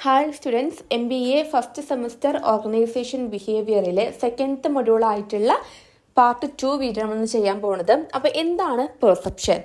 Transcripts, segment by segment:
Hi students, MBA first semester organization ബിഹേവിയറിലെ second മൊഡ്യൂളായിട്ടുള്ള part 2 video നമ്മൾ ചെയ്യാൻ പോകുന്നത്. അപ്പോൾ എന്താണ് പെർസെപ്ഷൻ?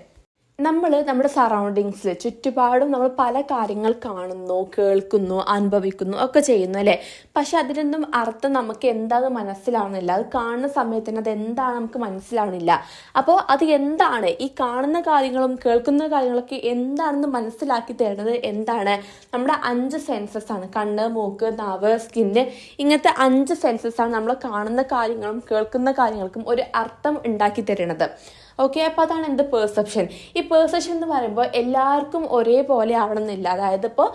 നമ്മൾ നമ്മുടെ സറൗണ്ടിങ്സിൽ ചുറ്റുപാടും നമ്മൾ പല കാര്യങ്ങൾ കാണുന്നു, കേൾക്കുന്നു, അനുഭവിക്കുന്നു ഒക്കെ ചെയ്യുന്നു അല്ലേ. പക്ഷെ അതിനൊന്നും അർത്ഥം നമുക്ക് എന്താണെന്ന് മനസ്സിലാവുന്നില്ല. അത് കാണുന്ന സമയത്തിന് അത് എന്താണ് നമുക്ക് മനസ്സിലാവുന്നില്ല. അപ്പോൾ അത് എന്താണ്, ഈ കാണുന്ന കാര്യങ്ങളും കേൾക്കുന്ന കാര്യങ്ങളൊക്കെ എന്താണെന്ന് മനസ്സിലാക്കി തരുന്നത് എന്താണ്? നമ്മുടെ 5 സെൻസസ് ആണ്. കണ്ണ്, മൂക്ക്, നാവ്, സ്കിന്ന്, ഇങ്ങനത്തെ 5 സെൻസസ് ആണ് നമ്മൾ കാണുന്ന കാര്യങ്ങളും കേൾക്കുന്ന കാര്യങ്ങൾക്കും ഒരു അർത്ഥം ഉണ്ടാക്കി തരുന്നത്. ഓക്കെ, അപ്പോൾ അതാണ് എന്ത് പെർസെപ്ഷൻ. ഈ പെർസെപ്ഷൻ എന്ന് പറയുമ്പോൾ എല്ലാവർക്കും ഒരേപോലെ ആവണമെന്നില്ല. അതായത് ഇപ്പോൾ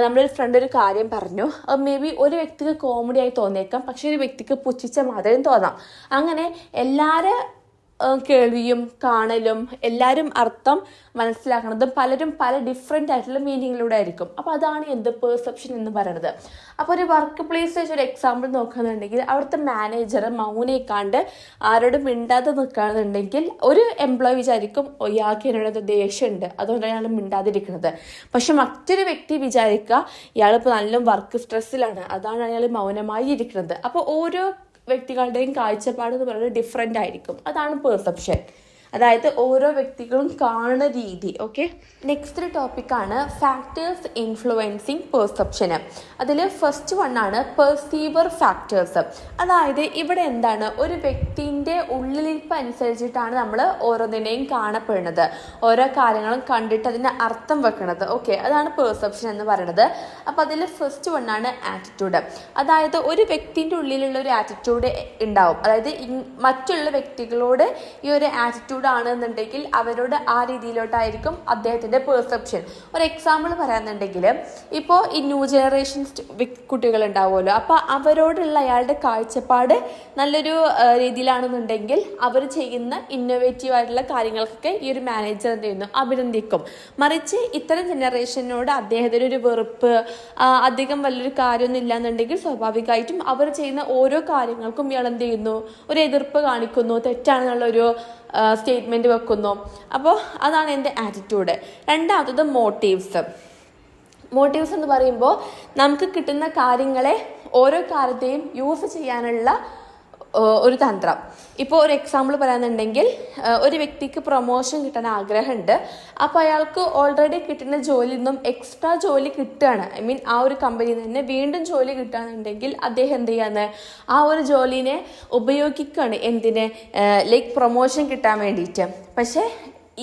നമ്മളൊരു ഫ്രണ്ട് ഒരു കാര്യം പറഞ്ഞു, മേ ബി ഒരു വ്യക്തിക്ക് കോമഡി ആയി തോന്നിയേക്കാം, പക്ഷെ ഒരു വ്യക്തിക്ക് പുച്ഛിച്ച മാതിരിയും തോന്നാം. അങ്ങനെ എല്ലാവരും കേൾവിയും കാണലും എല്ലാവരും അർത്ഥം മനസ്സിലാക്കണതും പലരും പല ഡിഫറെൻ്റ് ആയിട്ടുള്ള മീനിങ്ങിലൂടെ ആയിരിക്കും. അപ്പോൾ അതാണ് എന്ത് പെർസെപ്ഷൻ എന്ന് പറയുന്നത്. അപ്പോൾ ഒരു വർക്ക് പ്ലേസ് വെച്ച് ഒരു എക്സാമ്പിൾ നോക്കുകയാണെന്നുണ്ടെങ്കിൽ അവിടുത്തെ മാനേജർ മൗനേക്കാണ്ട് ആരോടും മിണ്ടാതെ നിൽക്കുകയാണെന്നുണ്ടെങ്കിൽ ഒരു എംപ്ലോയി വിചാരിക്കും ഇയാൾക്ക് എന്നോട് ദേഷ്യമുണ്ട്, അതുകൊണ്ടാണ് അയാൾ മിണ്ടാതിരിക്കുന്നത്. പക്ഷെ മറ്റൊരു വ്യക്തി വിചാരിക്കുക ഇയാളിപ്പോൾ നല്ല വർക്ക് സ്ട്രെസ്സിലാണ്, അതാണ് അയാൾ മൗനമായി ഇരിക്കുന്നത്. അപ്പോൾ ഓരോ വ്യക്തികളുടെയും കാഴ്ചപ്പാട് എന്ന് പറയുന്നത് ഡിഫറെൻ്റ് ആയിരിക്കും. അതാണ് പെർസെപ്ഷൻ, അതായത് ഓരോ വ്യക്തികളും കാണുന്ന രീതി. ഓക്കെ, നെക്സ്റ്റ് ഒരു ടോപ്പിക്കാണ് ഫാക്ടേഴ്സ് ഇൻഫ്ലുവൻസിങ് പെർസെപ്ഷന്. അതിൽ ഫസ്റ്റ് വണ്ണാണ് പെർസീവർ ഫാക്ടേഴ്സ്. അതായത് ഇവിടെ എന്താണ്, ഒരു വ്യക്തിൻ്റെ ഉള്ളിലിരിപ്പ് അനുസരിച്ചിട്ടാണ് നമ്മൾ ഓരോന്നിനെയും കാണപ്പെടുന്നത്, ഓരോ കാര്യങ്ങളും കണ്ടിട്ട് അതിന് അർത്ഥം വെക്കുന്നത്. ഓക്കെ, അതാണ് പെർസെപ്ഷൻ എന്ന് പറയുന്നത്. അപ്പോൾ അതിൽ ഫസ്റ്റ് വണ്ണാണ് ആറ്റിറ്റ്യൂഡ്. അതായത് ഒരു വ്യക്തിൻ്റെ ഉള്ളിലുള്ള ഒരു ആറ്റിറ്റ്യൂഡ് ഉണ്ടാവും. അതായത് മറ്റുള്ള വ്യക്തികളോട് ഈ ഒരു ആറ്റിറ്റ്യൂഡ് ആണെന്നുണ്ടെങ്കിൽ അവരോട് ആ രീതിയിലോട്ടായിരിക്കും അദ്ദേഹത്തിൻ്റെ പെർസെപ്ഷൻ. ഒരു എക്സാമ്പിൾ പറയാന്നുണ്ടെങ്കിൽ ഇപ്പോൾ ഈ ന്യൂ ജനറേഷൻ കുട്ടികൾ ഉണ്ടാവുമല്ലോ, അപ്പോൾ അവരോടുള്ള അയാളുടെ കാഴ്ചപ്പാട് നല്ലൊരു രീതിയിലാണെന്നുണ്ടെങ്കിൽ അവർ ചെയ്യുന്ന ഇന്നോവേറ്റീവ് ആയിട്ടുള്ള കാര്യങ്ങൾക്കൊക്കെ ഈ ഒരു മാനേജർ എന്ത് ചെയ്യുന്നു, അഭിനന്ദിക്കും. മറിച്ച് ഇത്തരം ജനറേഷനോട് അദ്ദേഹത്തിന് ഒരു വെറുപ്പ്, അധികം വലിയൊരു കാര്യമൊന്നും ഇല്ലാന്നുണ്ടെങ്കിൽ സ്വാഭാവികമായിട്ടും അവർ ചെയ്യുന്ന ഓരോ കാര്യങ്ങൾക്കും ഇയാൾ എന്ത് ചെയ്യുന്നു, ഒരു എതിർപ്പ് കാണിക്കുന്നു, തെറ്റാണെന്നുള്ളൊരു സ്റ്റേറ്റ്മെൻറ്റ് വെക്കുന്നു. അപ്പോൾ അതാണ് എൻ്റെ ആറ്റിറ്റ്യൂഡ്. രണ്ടാമത്തത് മോട്ടീവ്സ്. മോട്ടീവ്സ് എന്ന് പറയുമ്പോൾ നമുക്ക് കിട്ടുന്ന കാര്യങ്ങളെ ഓരോ കാര്യത്തെയും യൂസ് ചെയ്യാനുള്ള ഒരു തന്ത്രം. ഇപ്പോൾ ഒരു എക്സാമ്പിൾ പറയാന്നുണ്ടെങ്കിൽ ഒരു വ്യക്തിക്ക് പ്രൊമോഷൻ കിട്ടാൻ ആഗ്രഹമുണ്ട്. അപ്പോൾ അയാൾക്ക് ഓൾറെഡി കിട്ടുന്ന ജോലിയിൽ നിന്നും എക്സ്ട്രാ ജോലി കിട്ടുകയാണ്, ഐ മീൻ ആ ഒരു കമ്പനിയിൽ നിന്ന് വീണ്ടും ജോലി കിട്ടുകയാണെന്നുണ്ടെങ്കിൽ അദ്ദേഹം എന്ത് ചെയ്യാന്ന്, ആ ഒരു ജോലിനെ ഉപയോഗിക്കുകയാണ്. എന്തിന്, ലൈക്ക് പ്രൊമോഷൻ കിട്ടാൻ വേണ്ടിയിട്ട്. പക്ഷേ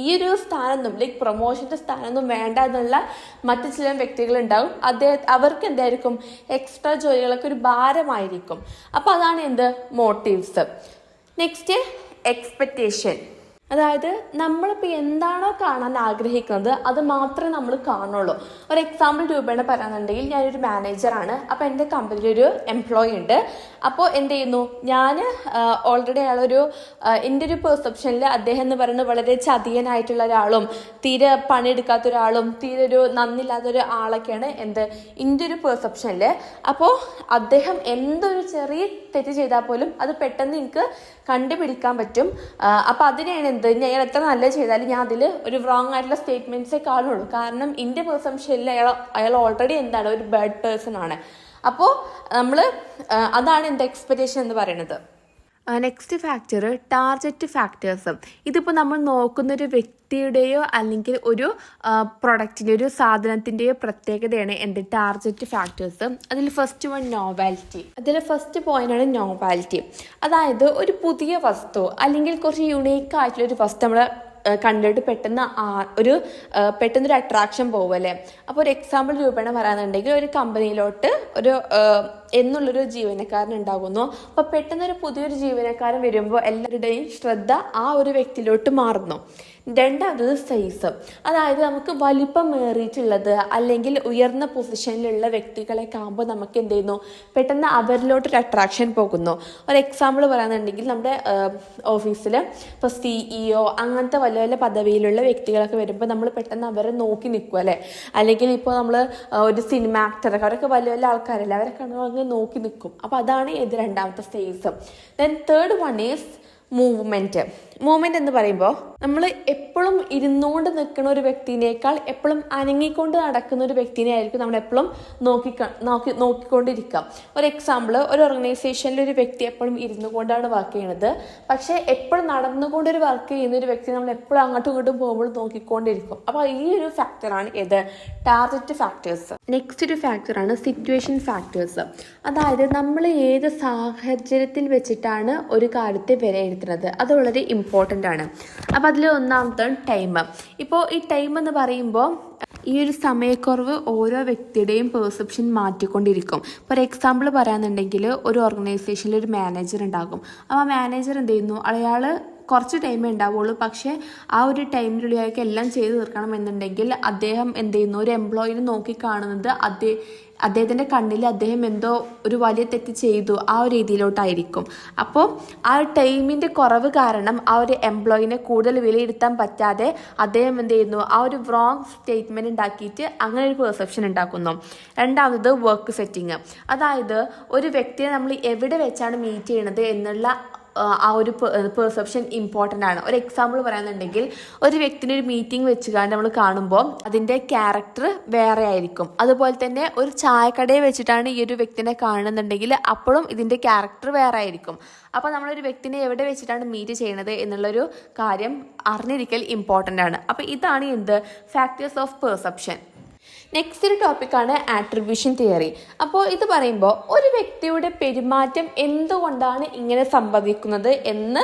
ഈ ഒരു സ്ഥാനമൊന്നും, ലൈക്ക് പ്രൊമോഷൻ്റെ സ്ഥാനമൊന്നും വേണ്ട എന്നുള്ള മറ്റു ചില വ്യക്തികളുണ്ടാകും. അവർക്ക് എന്തായിരിക്കും, എക്സ്ട്രാ ജോലികളൊക്കെ ഒരു ഭാരമായിരിക്കും. അപ്പോൾ അതാണ് എന്ത്, മോട്ടീവ്സ്. Next expectation. അതായത് നമ്മളിപ്പോൾ എന്താണോ കാണാൻ ആഗ്രഹിക്കുന്നത് അത് മാത്രമേ നമ്മൾ കാണുള്ളൂ. ഒരു എക്സാമ്പിൾ രൂപേണ പറയാന്നുണ്ടെങ്കിൽ ഞാനൊരു മാനേജറാണ്. അപ്പോൾ എൻ്റെ കമ്പനിയിൽ ഒരു എംപ്ലോയി ഉണ്ട്. അപ്പോൾ എന്ത് ചെയ്യുന്നു, ഞാൻ ഓൾറെഡി അയാളൊരു എൻ്റെ ഒരു പെർസെപ്ഷനിൽ അദ്ദേഹം എന്ന് പറയുന്നത് വളരെ ചതിയനായിട്ടുള്ള ഒരാളും തീരെ പണിയെടുക്കാത്ത ഒരാളും തീരെ ഒരു നന്ദില്ലാത്തൊരു ആളൊക്കെയാണ് എൻ്റെ ഒരു പെർസെപ്ഷനിൽ. അപ്പോൾ അദ്ദേഹം എന്തൊരു ചെറിയ തെറ്റ് ചെയ്താൽ പോലും അത് പെട്ടെന്ന് എനിക്ക് കണ്ടുപിടിക്കാൻ പറ്റും. അപ്പോൾ അതിനെയാണ് എന്ത്, ഞാൻ എത്ര നല്ലത് ചെയ്താലും ഞാൻ അതിൽ ഒരു റോങ് ആയിട്ടുള്ള സ്റ്റേറ്റ്മെൻറ്റ്സേ കാണുള്ളൂ. കാരണം എൻ്റെ പെർസെപ്ഷനിൽ അയാൾ ഓൾറെഡി എന്താണ്, ഒരു ബാഡ് പേഴ്സൺ ആണ്. അപ്പോൾ നമ്മൾ അതാണ് എൻ്റെ എക്സ്പെക്റ്റേഷൻ എന്ന് പറയുന്നത്. Next factor target factors. ഇതിപ്പോൾ നമ്മൾ നോക്കുന്നൊരു വ്യക്തിയുടെയോ അല്ലെങ്കിൽ ഒരു പ്രൊഡക്റ്റിൻ്റെ, ഒരു സാധനത്തിൻ്റെയോ പ്രത്യേകതയാണ് എന്ത്, ടാർഗറ്റ് ഫാക്ടേഴ്സ്. അതിൽ ഫസ്റ്റ് വൺ നോവാലിറ്റി. അതിൽ ഫസ്റ്റ് പോയിൻ്റാണ് നോവാലിറ്റി. അതായത് ഒരു പുതിയ വസ്തു അല്ലെങ്കിൽ കുറച്ച് യുണീക്ക് ആയിട്ടുള്ളൊരു വസ്തു നമ്മൾ കണ്ടിട്ട് പെട്ടെന്നൊരു അട്രാക്ഷൻ പോകുമല്ലേ. അപ്പോൾ ഒരു എക്സാമ്പിൾ രൂപേണ പറയാന്നുണ്ടെങ്കിൽ ഒരു കമ്പനിയിലോട്ട് എന്നുള്ളൊരു ജീവനക്കാരൻ ഉണ്ടാകുന്നു. അപ്പോൾ പെട്ടെന്നൊരു പുതിയൊരു ജീവനക്കാരൻ വരുമ്പോൾ എല്ലാവരുടെയും ശ്രദ്ധ ആ ഒരു വ്യക്തിയിലോട്ട് മാറുന്നു. രണ്ടാമത് സൈസ്. അതായത് നമുക്ക് വലിപ്പമേറിയിട്ടുള്ളത് അല്ലെങ്കിൽ ഉയർന്ന പൊസിഷനിലുള്ള വ്യക്തികളെ കാണുമ്പോൾ നമുക്ക് എന്ത് ചെയ്യുന്നു, പെട്ടെന്ന് അവരിലോട്ടൊരു അട്രാക്ഷൻ പോകുന്നു. ഒരു എക്സാമ്പിൾ പറയാന്നുണ്ടെങ്കിൽ നമ്മുടെ ഓഫീസിൽ ഇപ്പോൾ CEO അങ്ങനത്തെ വലിയ വലിയ പദവിയിലുള്ള വ്യക്തികളൊക്കെ വരുമ്പോൾ നമ്മൾ പെട്ടെന്ന് അവരെ നോക്കി നിൽക്കും അല്ലേ. അല്ലെങ്കിൽ ഇപ്പോൾ നമ്മൾ ഒരു സിനിമ ആക്ടറൊക്കെ, അവരൊക്കെ വലിയ വലിയ ആൾക്കാരല്ലേ, അവരെ കാണുമ്പോൾ നോക്കി നിൽക്കും. അപ്പോൾ അതാണ് ഇത് രണ്ടാമത്തെ size. Then third one is movement. Movement എന്ന് പറയുമ്പോൾ നമ്മൾ എപ്പോഴും ഇരുന്നുകൊണ്ട് നിൽക്കുന്ന ഒരു വ്യക്തിനേക്കാൾ എപ്പോഴും അനങ്ങിക്കൊണ്ട് നടക്കുന്ന ഒരു വ്യക്തിനെ ആയിരിക്കും നമ്മൾ എപ്പോഴും നോക്കിക്കൊണ്ടിരിക്കുക. ഒരു എക്സാമ്പിൾ, ഒരു ഓർഗനൈസേഷനിൽ ഒരു വ്യക്തി എപ്പോഴും ഇരുന്നു കൊണ്ടാണ് വർക്ക് ചെയ്യുന്നത്, പക്ഷേ എപ്പോഴും നടന്നുകൊണ്ടൊരു വർക്ക് ചെയ്യുന്ന ഒരു വ്യക്തി നമ്മൾ എപ്പോഴും അങ്ങോട്ടും ഇങ്ങോട്ടും പോകുമ്പോൾ നോക്കിക്കൊണ്ടിരിക്കും. അപ്പോൾ ഈ ഒരു ഫാക്ടറാണ് ഏത്, ടാർഗറ്റ് ഫാക്ടേഴ്സ്. നെക്സ്റ്റ് ഒരു ഫാക്ടറാണ് സിറ്റുവേഷൻ ഫാക്ടേഴ്സ്. അതായത് നമ്മൾ ഏത് സാഹചര്യത്തിൽ വെച്ചിട്ടാണ് ഒരു കാര്യത്തെ വിലയിരുത്തുന്നത്, അത് വളരെ ഇമ്പോർട്ടൻ്റ് ആണ്. അപ്പോൾ അതിൽ ഒന്നാമത്തെ ടൈം. ഇപ്പോൾ ഈ ടൈം എന്ന് പറയുമ്പോൾ ഈ ഒരു സമയക്കുറവ് ഓരോ വ്യക്തിയുടെയും പെർസെപ്ഷൻ മാറ്റിക്കൊണ്ടിരിക്കും. ഫോർ എക്സാമ്പിൾ പറയാന്നുണ്ടെങ്കിൽ ഒരു ഓർഗനൈസേഷനിൽ ഒരു മാനേജർ ഉണ്ടാകും. അപ്പോൾ ആ മാനേജർ എന്ത് ചെയ്യുന്നു, അയാൾ കുറച്ച് ടൈമേ ഉണ്ടാവുള്ളൂ, പക്ഷേ ആ ഒരു ടൈമിനുള്ളിൽ അയാൾക്ക് എല്ലാം ചെയ്ത് തീർക്കണം എന്നുണ്ടെങ്കിൽ അദ്ദേഹം എന്ത് ചെയ്യുന്നു, ഒരു എംപ്ലോയിനെ നോക്കിക്കാണുന്നത് അദ്ദേഹത്തിൻ്റെ കണ്ണിൽ അദ്ദേഹം എന്തോ ഒരു വലിയ തെറ്റ് ചെയ്തു ആ ഒരു രീതിയിലോട്ടായിരിക്കും. അപ്പോൾ ആ ഒരു ടൈമിൻ്റെ കുറവ് കാരണം ആ ഒരു എംപ്ലോയിനെ കൂടുതൽ വിലയിരുത്താൻ പറ്റാതെ അദ്ദേഹം എന്ത് ചെയ്യുന്നു, ആ ഒരു റോങ് സ്റ്റേറ്റ്മെൻറ്റ് ഉണ്ടാക്കിയിട്ട് അങ്ങനെ ഒരു പെർസെപ്ഷൻ ഉണ്ടാക്കുന്നു. രണ്ടാമത് വർക്ക് സെറ്റിങ്. അതായത് ഒരു വ്യക്തിയെ നമ്മൾ എവിടെ വെച്ചാണ് മീറ്റ് ചെയ്യണത് എന്നുള്ള ആ ഒരു പെർസെപ്ഷൻ ഇമ്പോർട്ടൻ്റ് ആണ്. ഒരു എക്സാമ്പിൾ പറയാന്നുണ്ടെങ്കിൽ ഒരു വ്യക്തിൻ്റെ ഒരു മീറ്റിംഗ് വെച്ചുകൊണ്ട് നമ്മൾ കാണുമ്പോൾ അതിൻ്റെ ക്യാരക്ടർ വേറെ ആയിരിക്കും. അതുപോലെ തന്നെ ഒരു ചായക്കടയെ വെച്ചിട്ടാണ് ഈ ഒരു വ്യക്തിനെ കാണുന്നുണ്ടെങ്കിൽ അപ്പോഴും ഇതിൻ്റെ ക്യാരക്ടർ വേറെ ആയിരിക്കും. അപ്പോൾ നമ്മളൊരു വ്യക്തിനെ എവിടെ വെച്ചിട്ടാണ് മീറ്റ് ചെയ്യണത് എന്നുള്ളൊരു കാര്യം അറിഞ്ഞിരിക്കൽ ഇമ്പോർട്ടൻ്റ് ആണ്. അപ്പോൾ ഇതാണ് എന്ത്, ഫാക്ടേഴ്സ് ഓഫ് പെർസെപ്ഷൻ. നെക്സ്റ്റ് ഒരു ടോപ്പിക്കാണ് ആട്രിബ്യൂഷൻ തിയറി. അപ്പോൾ ഇത് പറയുമ്പോൾ ഒരു വ്യക്തിയുടെ പെരുമാറ്റം എന്തുകൊണ്ടാണ് ഇങ്ങനെ സംഭവിക്കുന്നത് എന്ന്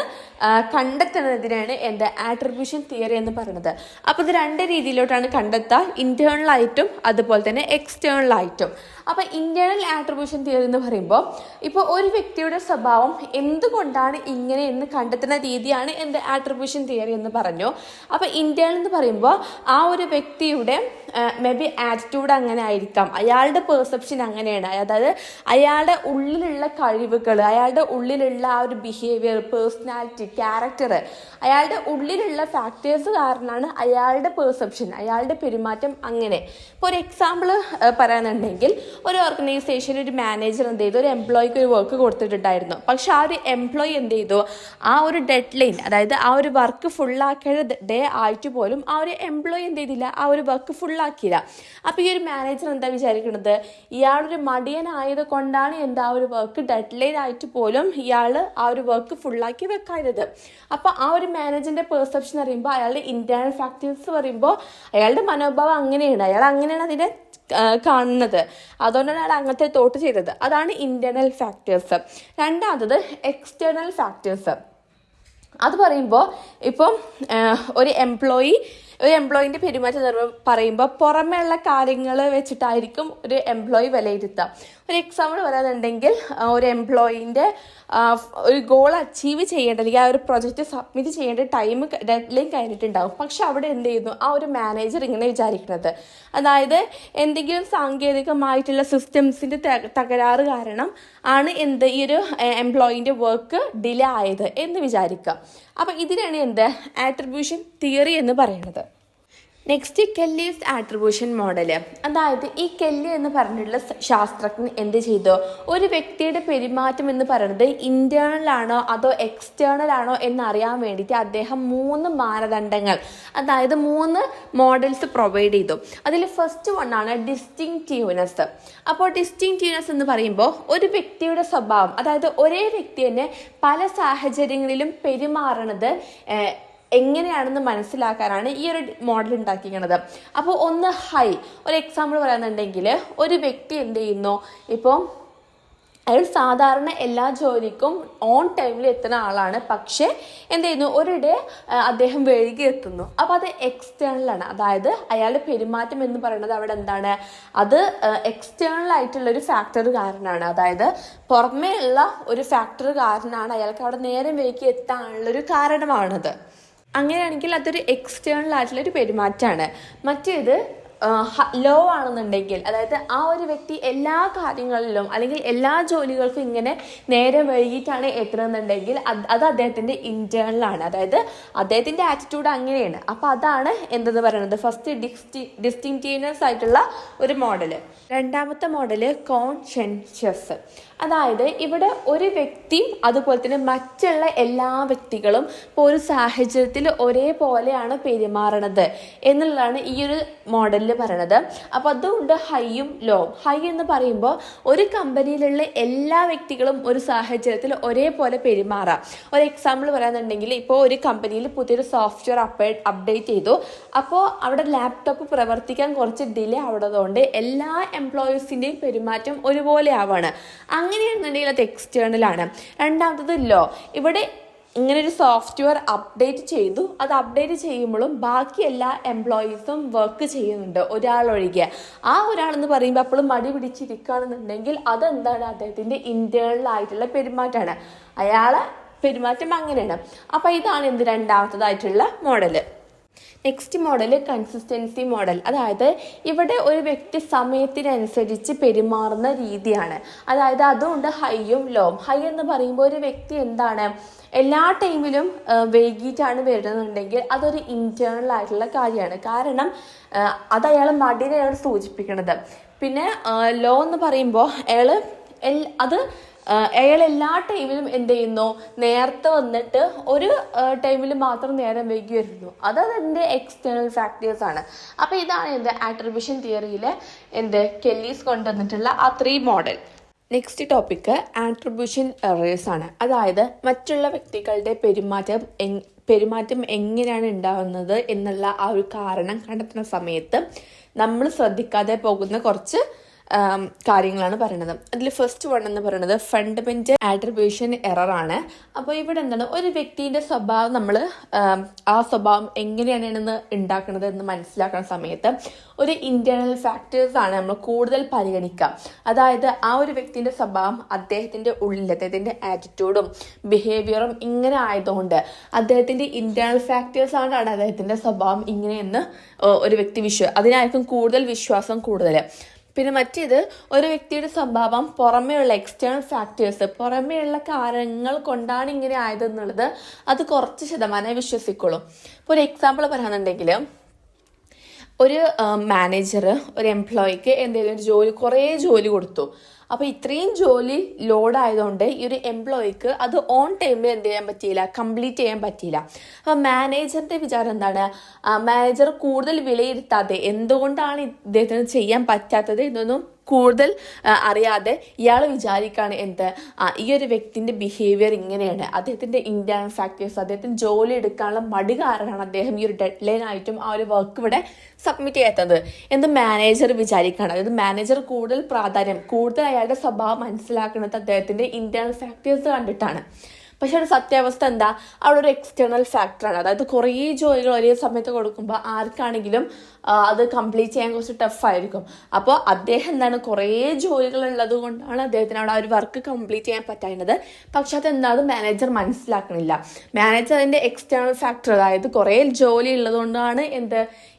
കണ്ടെത്തുന്നതിനാണ് എൻ്റെ ആട്രിബ്യൂഷൻ തിയറി എന്ന് പറയുന്നത്. അപ്പോൾ ഇത് രണ്ട് രീതിയിലോട്ടാണ് കണ്ടെത്തുക, ഇൻറ്റേർണൽ ആയിട്ടും അതുപോലെ തന്നെ എക്സ്റ്റേണൽ ആയിട്ടും. അപ്പോൾ ഇൻറ്റേർണൽ ആട്രിബ്യൂഷൻ തിയറി എന്ന് പറയുമ്പോൾ ഇപ്പോൾ ഒരു വ്യക്തിയുടെ സ്വഭാവം എന്തുകൊണ്ടാണ് ഇങ്ങനെ എന്ന് കണ്ടെത്തുന്ന രീതിയാണ് എൻ്റെ ആട്രിബ്യൂഷൻ തിയറി എന്ന് പറഞ്ഞു. അപ്പോൾ ഇൻറ്റേർണൽ എന്ന് പറയുമ്പോൾ ആ ഒരു വ്യക്തിയുടെ മേ ബി ആറ്റിറ്റ്യൂഡ് അങ്ങനെ ആയിരിക്കാം, അയാളുടെ പെർസെപ്ഷൻ അങ്ങനെയാണ്, അതായത് അയാളുടെ ഉള്ളിലുള്ള കഴിവുകൾ, അയാളുടെ ഉള്ളിലുള്ള ആ ഒരു ബിഹേവിയർ, പേഴ്സണാലിറ്റി, ക്യാരക്ടർ, അയാളുടെ ഉള്ളിലുള്ള ഫാക്ടേഴ്സ് കാരണമാണ് അയാളുടെ പെർസെപ്ഷൻ, അയാളുടെ പെരുമാറ്റം അങ്ങനെ. ഇപ്പോൾ ഒരു എക്സാമ്പിൾ പറയാനുണ്ടെങ്കിൽ ഒരു ഓർഗനൈസേഷനിൽ ഒരു മാനേജർ എന്ത് ചെയ്തു, ഒരു എംപ്ലോയിക്ക് ഒരു വർക്ക് കൊടുത്തിട്ടുണ്ടായിരുന്നു. പക്ഷെ ആ ഒരു എംപ്ലോയി എന്ത് ചെയ്തു, ആ ഒരു ഡെഡ് ലൈൻ, അതായത് ആ ഒരു വർക്ക് ഫുള്ളാക്കേണ്ട ഡേ ആയിട്ട് പോലും ആ ഒരു എംപ്ലോയി എന്ത് ചെയ്തില്ല, ആ ഒരു വർക്ക് ഫുള്ളാക്കിയില്ല. അപ്പോൾ ഈ ഒരു മാനേജർ എന്താ വിചാരിക്കുന്നത്, ഇയാളൊരു മടിയനായത് കൊണ്ടാണ് എന്താ ആ ഒരു വർക്ക് ഡെഡ് ലൈൻ ആയിട്ട് പോലും ഇയാൾ ആ ഒരു വർക്ക് ഫുള്ളാക്കി വെക്കാത്തത്. അപ്പോൾ ആ ഒരു മാനേജറിൻ്റെ പെർസെപ്ഷൻ പറയുമ്പോൾ, അയാളുടെ ഇൻറ്റേർണൽ ഫാക്ടേഴ്സ് പറയുമ്പോൾ അയാളുടെ മനോഭാവം അങ്ങനെയാണ്, അയാൾ അങ്ങനെയാണ് അതിനെ കാണുന്നത്, അതുകൊണ്ടാണ് അയാൾ അങ്ങനത്തെ തോട്ട് ചെയ്തത്. അതാണ് ഇൻറ്റേർണൽ ഫാക്ടേഴ്സ്. രണ്ടാമത് എക്സ്റ്റേർണൽ ഫാക്ടേഴ്സ്. അത് പറയുമ്പോൾ ഇപ്പം ഒരു എംപ്ലോയിൻ്റെ പെരുമാറ്റം പറയുമ്പോൾ പുറമേ ഉള്ള കാര്യങ്ങൾ വെച്ചിട്ടായിരിക്കും ഒരു എംപ്ലോയി വിലയിരുത്തുക. ഒരു എക്സാമ്പിൾ പറയാനുണ്ടെങ്കിൽ ഒരു എംപ്ലോയിൻ്റെ ഒരു ഗോൾ അച്ചീവ് ചെയ്യേണ്ട, അല്ലെങ്കിൽ ആ ഒരു പ്രൊജക്റ്റ് സബ്മിറ്റ് ചെയ്യേണ്ട ടൈം ഡെഡ് ലൈൻ കഴിഞ്ഞിട്ടുണ്ടാകും. പക്ഷെ അവിടെ എന്ത് ചെയ്യുന്നു, ആ ഒരു മാനേജർ ഇങ്ങനെ വിചാരിക്കുന്നത്, അതായത് എന്തെങ്കിലും സാങ്കേതികമായിട്ടുള്ള സിസ്റ്റംസിൻ്റെ തകരാറ് കാരണം ആണ് ഈ ഒരു എംപ്ലോയിൻ്റെ വർക്ക് ഡിലേ ആയത് എന്ന് വിചാരിക്കുക. അപ്പം ഇതിനാണ് ആട്രിബ്യൂഷൻ തിയറി എന്ന് പറയുന്നത്. Next Kelly's attribution model. അതായത് ഈ കെല്ലി എന്ന് പറഞ്ഞിട്ടുള്ള ശാസ്ത്രജ്ഞൻ എന്ത് ചെയ്തു, ഒരു വ്യക്തിയുടെ പെരുമാറ്റം എന്ന് പറയുന്നത് ഇൻറ്റേർണൽ ആണോ അതോ എക്സ്റ്റേണൽ ആണോ എന്നറിയാൻ വേണ്ടിയിട്ട് അദ്ദേഹം 3 മാനദണ്ഡങ്ങൾ, അതായത് 3 മോഡൽസ് പ്രൊവൈഡ് ചെയ്തു. അതിൽ ഫസ്റ്റ് വണ്ണാണ് ഡിസ്റ്റിങ്റ്റീവ്നെസ്. അപ്പോൾ ഡിസ്റ്റിങ്റ്റീവ്നെസ് എന്ന് പറയുമ്പോൾ ഒരു വ്യക്തിയുടെ സ്വഭാവം, അതായത് ഒരേ വ്യക്തി തന്നെ പല സാഹചര്യങ്ങളിലും പെരുമാറണത് എങ്ങനെയാണെന്ന് മനസ്സിലാക്കാനാണ് ഈ ഒരു മോഡൽ ഉണ്ടാക്കിയിരിക്കുന്നത്. അപ്പോൾ ഒന്ന് ഒരു എക്സാമ്പിൾ പറയാന്നുണ്ടെങ്കിൽ ഒരു വ്യക്തി എന്ത് ചെയ്യുന്നു, ഇപ്പോൾ അയാൾ സാധാരണ എല്ലാ ജോലിക്കും ഓൺ ടൈമിൽ എത്തുന്ന ആളാണ്, പക്ഷേ എന്ത് ചെയ്യുന്നു, ഒരിടെ അദ്ദേഹം വൈകി എത്തുന്നു. അപ്പോൾ അത് എക്സ്റ്റേണലാണ്, അതായത് അയാളുടെ പെരുമാറ്റം എന്ന് പറയുന്നത് അവിടെ എന്താണ്, അത് എക്സ്റ്റേണൽ ആയിട്ടുള്ളൊരു ഫാക്ടർ കാരണമാണ്, അതായത് പുറമേ ഉള്ള ഒരു ഫാക്ടർ കാരണമാണ് അയാൾക്ക് അവിടെ നേരം വൈകി എത്താനുള്ളൊരു കാരണമാണത്. അങ്ങനെയാണെങ്കിൽ അതൊരു എക്സ്റ്റേണൽ ആയിട്ടുള്ളൊരു പെരുമാറ്റമാണ്. മറ്റേത് ലോ ആണെന്നുണ്ടെങ്കിൽ, അതായത് ആ ഒരു വ്യക്തി എല്ലാ കാര്യങ്ങളിലും അല്ലെങ്കിൽ എല്ലാ ജോലികൾക്കും ഇങ്ങനെ നേരെ വൈകിട്ടാണ് എത്തുന്നുണ്ടെങ്കിൽ അത് അദ്ദേഹത്തിൻ്റെ ഇൻറ്റേർണലാണ്, അതായത് അദ്ദേഹത്തിൻ്റെ ആറ്റിറ്റ്യൂഡ് അങ്ങനെയാണ്. അപ്പോൾ അതാണ് എന്തെന്ന് പറയുന്നത്, ഫസ്റ്റ് ഡിസ്റ്റിങ്റ്റീവ്നെസ് ആയിട്ടുള്ള ഒരു മോഡല്. രണ്ടാമത്തെ മോഡല് കോൺഷ്യൻഷ്യസ്. അതായത് ഇവിടെ ഒരു വ്യക്തിയും അതുപോലെ തന്നെ മറ്റുള്ള എല്ലാ വ്യക്തികളും ഇപ്പോൾ ഒരു സാഹചര്യത്തിൽ ഒരേപോലെയാണ് പെരുമാറണത് എന്നുള്ളതാണ് ഈ ഒരു മോഡലിൽ പറയണത്. അപ്പോൾ അതുകൊണ്ട് ഹൈയും ലോവും. ഹൈ എന്ന് പറയുമ്പോൾ ഒരു കമ്പനിയിലുള്ള എല്ലാ വ്യക്തികളും ഒരു സാഹചര്യത്തിൽ ഒരേപോലെ പെരുമാറാം. ഒരു എക്സാമ്പിൾ പറയാന്നുണ്ടെങ്കിൽ ഇപ്പോൾ ഒരു കമ്പനിയിൽ പുതിയൊരു സോഫ്റ്റ്വെയർ അപ്ഡേറ്റ് ചെയ്തു. അപ്പോൾ അവിടെ ലാപ്ടോപ്പ് പ്രവർത്തിക്കാൻ കുറച്ച് ഡിലേ ആവുന്നതുകൊണ്ട് എല്ലാ എംപ്ലോയീസിൻ്റെയും പെരുമാറ്റം ഒരുപോലെ ആവാണ്. അങ്ങനെയാണെന്നുണ്ടെങ്കിൽ അത് എക്സ്റ്റേണൽ ആണ്. രണ്ടാമത്തത് ലോ. ഇവിടെ ഇങ്ങനെ ഒരു സോഫ്റ്റ്വെയർ അപ്ഡേറ്റ് ചെയ്തു. അത് അപ്ഡേറ്റ് ചെയ്യുമ്പോഴും ബാക്കി എല്ലാ എംപ്ലോയീസും വർക്ക് ചെയ്യുന്നുണ്ട്, ഒരാളൊഴികെ. ആ ഒരാളെന്ന് പറയുമ്പോൾ അപ്പോഴും മടി പിടിച്ചിരിക്കുകയാണെന്നുണ്ടെങ്കിൽ അതെന്താണ്? അദ്ദേഹത്തിൻ്റെ ഇൻറ്റേർണൽ ആയിട്ടുള്ള പെരുമാറ്റമാണ്. അയാളെ പെരുമാറ്റം അങ്ങനെയാണ്. അപ്പോൾ ഇതാണ് രണ്ടാമത്തതായിട്ടുള്ള model. Next model consistency model. അതായത് ഇവിടെ ഒരു വ്യക്തി സമയത്തിനനുസരിച്ച് പെരുമാറുന്ന രീതിയാണ്. അതായത് അതുകൊണ്ട് ഹൈയും ലോവും. ഹൈ എന്ന് പറയുമ്പോൾ ഒരു വ്യക്തി എന്താണ് എല്ലാ ടൈമിലും വൈകിട്ടാണ് വരുന്നുണ്ടെങ്കിൽ അതൊരു ഇൻറ്റേർണൽ ആയിട്ടുള്ള കാര്യമാണ്. കാരണം അത് അയാൾ മടിനെയാണ് സൂചിപ്പിക്കുന്നത്. പിന്നെ ലോ എന്ന് പറയുമ്പോൾ അയാൾ എല്ലാ ടൈമിലും എന്ത് ചെയ്യുന്നു? നേരത്തെ വന്നിട്ട് ഒരു ടൈമിൽ മാത്രം നേരം വൈകി വരുന്നു. അതിൻ്റെ എക്സ്റ്റേണൽ ഫാക്ടേഴ്സ് ആണ്. അപ്പോൾ ഇതാണ് ആട്രിബ്യൂഷൻ തിയറിയിലെ കെല്ലീസ് കൊണ്ടുവന്നിട്ടുള്ള ആ 3 model. Next topic attribution errors ആണ്. അതായത് മറ്റുള്ള വ്യക്തികളുടെ പെരുമാറ്റം എങ്ങനെയാണ് ഉണ്ടാകുന്നത് എന്നുള്ള ആ ഒരു കാരണം കണ്ടെത്തുന്ന സമയത്ത് നമ്മൾ ശ്രദ്ധിക്കാതെ പോകുന്ന കുറച്ച് കാര്യങ്ങളാണ് പറയുന്നത്. അതിൽ ഫസ്റ്റ് വൺ എന്ന് പറയുന്നത് ഫണ്ടമെന്റൽ ആട്രിബ്യൂഷൻ എറർ ആണ്. അപ്പോൾ ഇവിടെ എന്താണ്? ഒരു വ്യക്തിയുടെ സ്വഭാവം നമ്മൾ ആ സ്വഭാവം എങ്ങനെയാണ് ഉണ്ടാക്കുന്നത് എന്ന് മനസ്സിലാക്കുന്ന സമയത്ത് ഒരു ഇന്റേണൽ ഫാക്ടേഴ്സ് ആണ് നമ്മൾ കൂടുതൽ പരിഗണിക്കുക. അതായത് ആ ഒരു വ്യക്തിൻ്റെ സ്വഭാവം അദ്ദേഹത്തിൻ്റെ ഉള്ളിൽ അദ്ദേഹത്തിൻ്റെ ആറ്റിറ്റ്യൂഡും ബിഹേവിയറും ഇങ്ങനെ ആയതുകൊണ്ട് അദ്ദേഹത്തിൻ്റെ ഇന്റേണൽ ഫാക്ടേഴ്സ് ആണ് അദ്ദേഹത്തിൻ്റെ സ്വഭാവം ഇങ്ങനെയെന്ന് ഒരു വ്യക്തി അതിനായിരിക്കും കൂടുതൽ വിശ്വാസം കൂടുതൽ. പിന്നെ മറ്റേത് ഒരു വ്യക്തിയുടെ സ്വഭാവം പുറമേയുള്ള എക്സ്റ്റേണൽ ഫാക്ടേഴ്സ്, പുറമേയുള്ള കാരണങ്ങൾ കൊണ്ടാണ് ഇങ്ങനെ ആയതെന്നുള്ളത് അത് കുറച്ച് ശതമാനമേ വിശ്വസിക്കുള്ളൂ. ഇപ്പോൾ ഒരു എക്സാമ്പിൾ പറയാന്നുണ്ടെങ്കിൽ ഒരു മാനേജർ ഒരു എംപ്ലോയിക്ക് എന്തെങ്കിലും കുറേ ജോലി കൊടുത്തു. അപ്പോൾ ഇത്രയും ജോലി ലോഡായതുകൊണ്ട് ഈ ഒരു എംപ്ലോയിക്ക് അത് ഓൺ ടൈമിൽ എന്ത് ചെയ്യാൻ പറ്റിയില്ല, കംപ്ലീറ്റ് ചെയ്യാൻ പറ്റിയില്ല. അപ്പോൾ മാനേജറിൻ്റെ വിചാരം എന്താണ്? മാനേജർ കൂടുതൽ വിലയിരുത്താതെ എന്തുകൊണ്ടാണ് ഇദ്ദേഹത്തിന് ചെയ്യാൻ പറ്റാത്തത് എന്നൊന്നും കൂടുതൽ അറിയാതെ ഇയാൾ വിചാരിക്കുകയാണ് ഈ ഒരു വ്യക്തിൻ്റെ ബിഹേവിയർ ഇങ്ങനെയാണ്, അദ്ദേഹത്തിൻ്റെ ഇന്റേണൽ ഫാക്ടേഴ്സ്, അദ്ദേഹത്തിന് ജോലി എടുക്കാനുള്ള മടി കാരണമാണ് അദ്ദേഹം ഈ ഒരു ഡെഡ് ലൈൻ ആയിട്ടും ആ ഒരു വർക്ക് ഇവിടെ സബ്മിറ്റ് ചെയ്യാത്തത് എന്ന് മാനേജർ വിചാരിക്കുകയാണ്. അതായത് മാനേജർ കൂടുതൽ അയാളുടെ സ്വഭാവം മനസ്സിലാക്കുന്നത് അദ്ദേഹത്തിൻ്റെ ഇന്റേണൽ ഫാക്ടേഴ്സ് കണ്ടിട്ടാണ്. പക്ഷെ ഒരു സത്യാവസ്ഥ അവിടെ ഒരു എക്സ്റ്റേണൽ ഫാക്ടറാണ്. അതായത് കുറേ ജോലികൾ ഒരേ സമയത്ത് കൊടുക്കുമ്പോൾ ആർക്കാണെങ്കിലും അത് കംപ്ലീറ്റ് ചെയ്യാൻ കുറച്ച് ടഫായിരിക്കും. അപ്പോൾ അദ്ദേഹം കുറേ ജോലികൾ ഉള്ളത് കൊണ്ടാണ് അദ്ദേഹത്തിന് അവിടെ ആ ഒരു വർക്ക് കംപ്ലീറ്റ് ചെയ്യാൻ പറ്റാവുന്നത്. പക്ഷെ അത് മാനേജർ മനസ്സിലാക്കണില്ല. മാനേജർ അതിൻ്റെ എക്സ്റ്റേണൽ ഫാക്ടർ, അതായത് കുറേ ജോലി ഉള്ളതുകൊണ്ടാണ്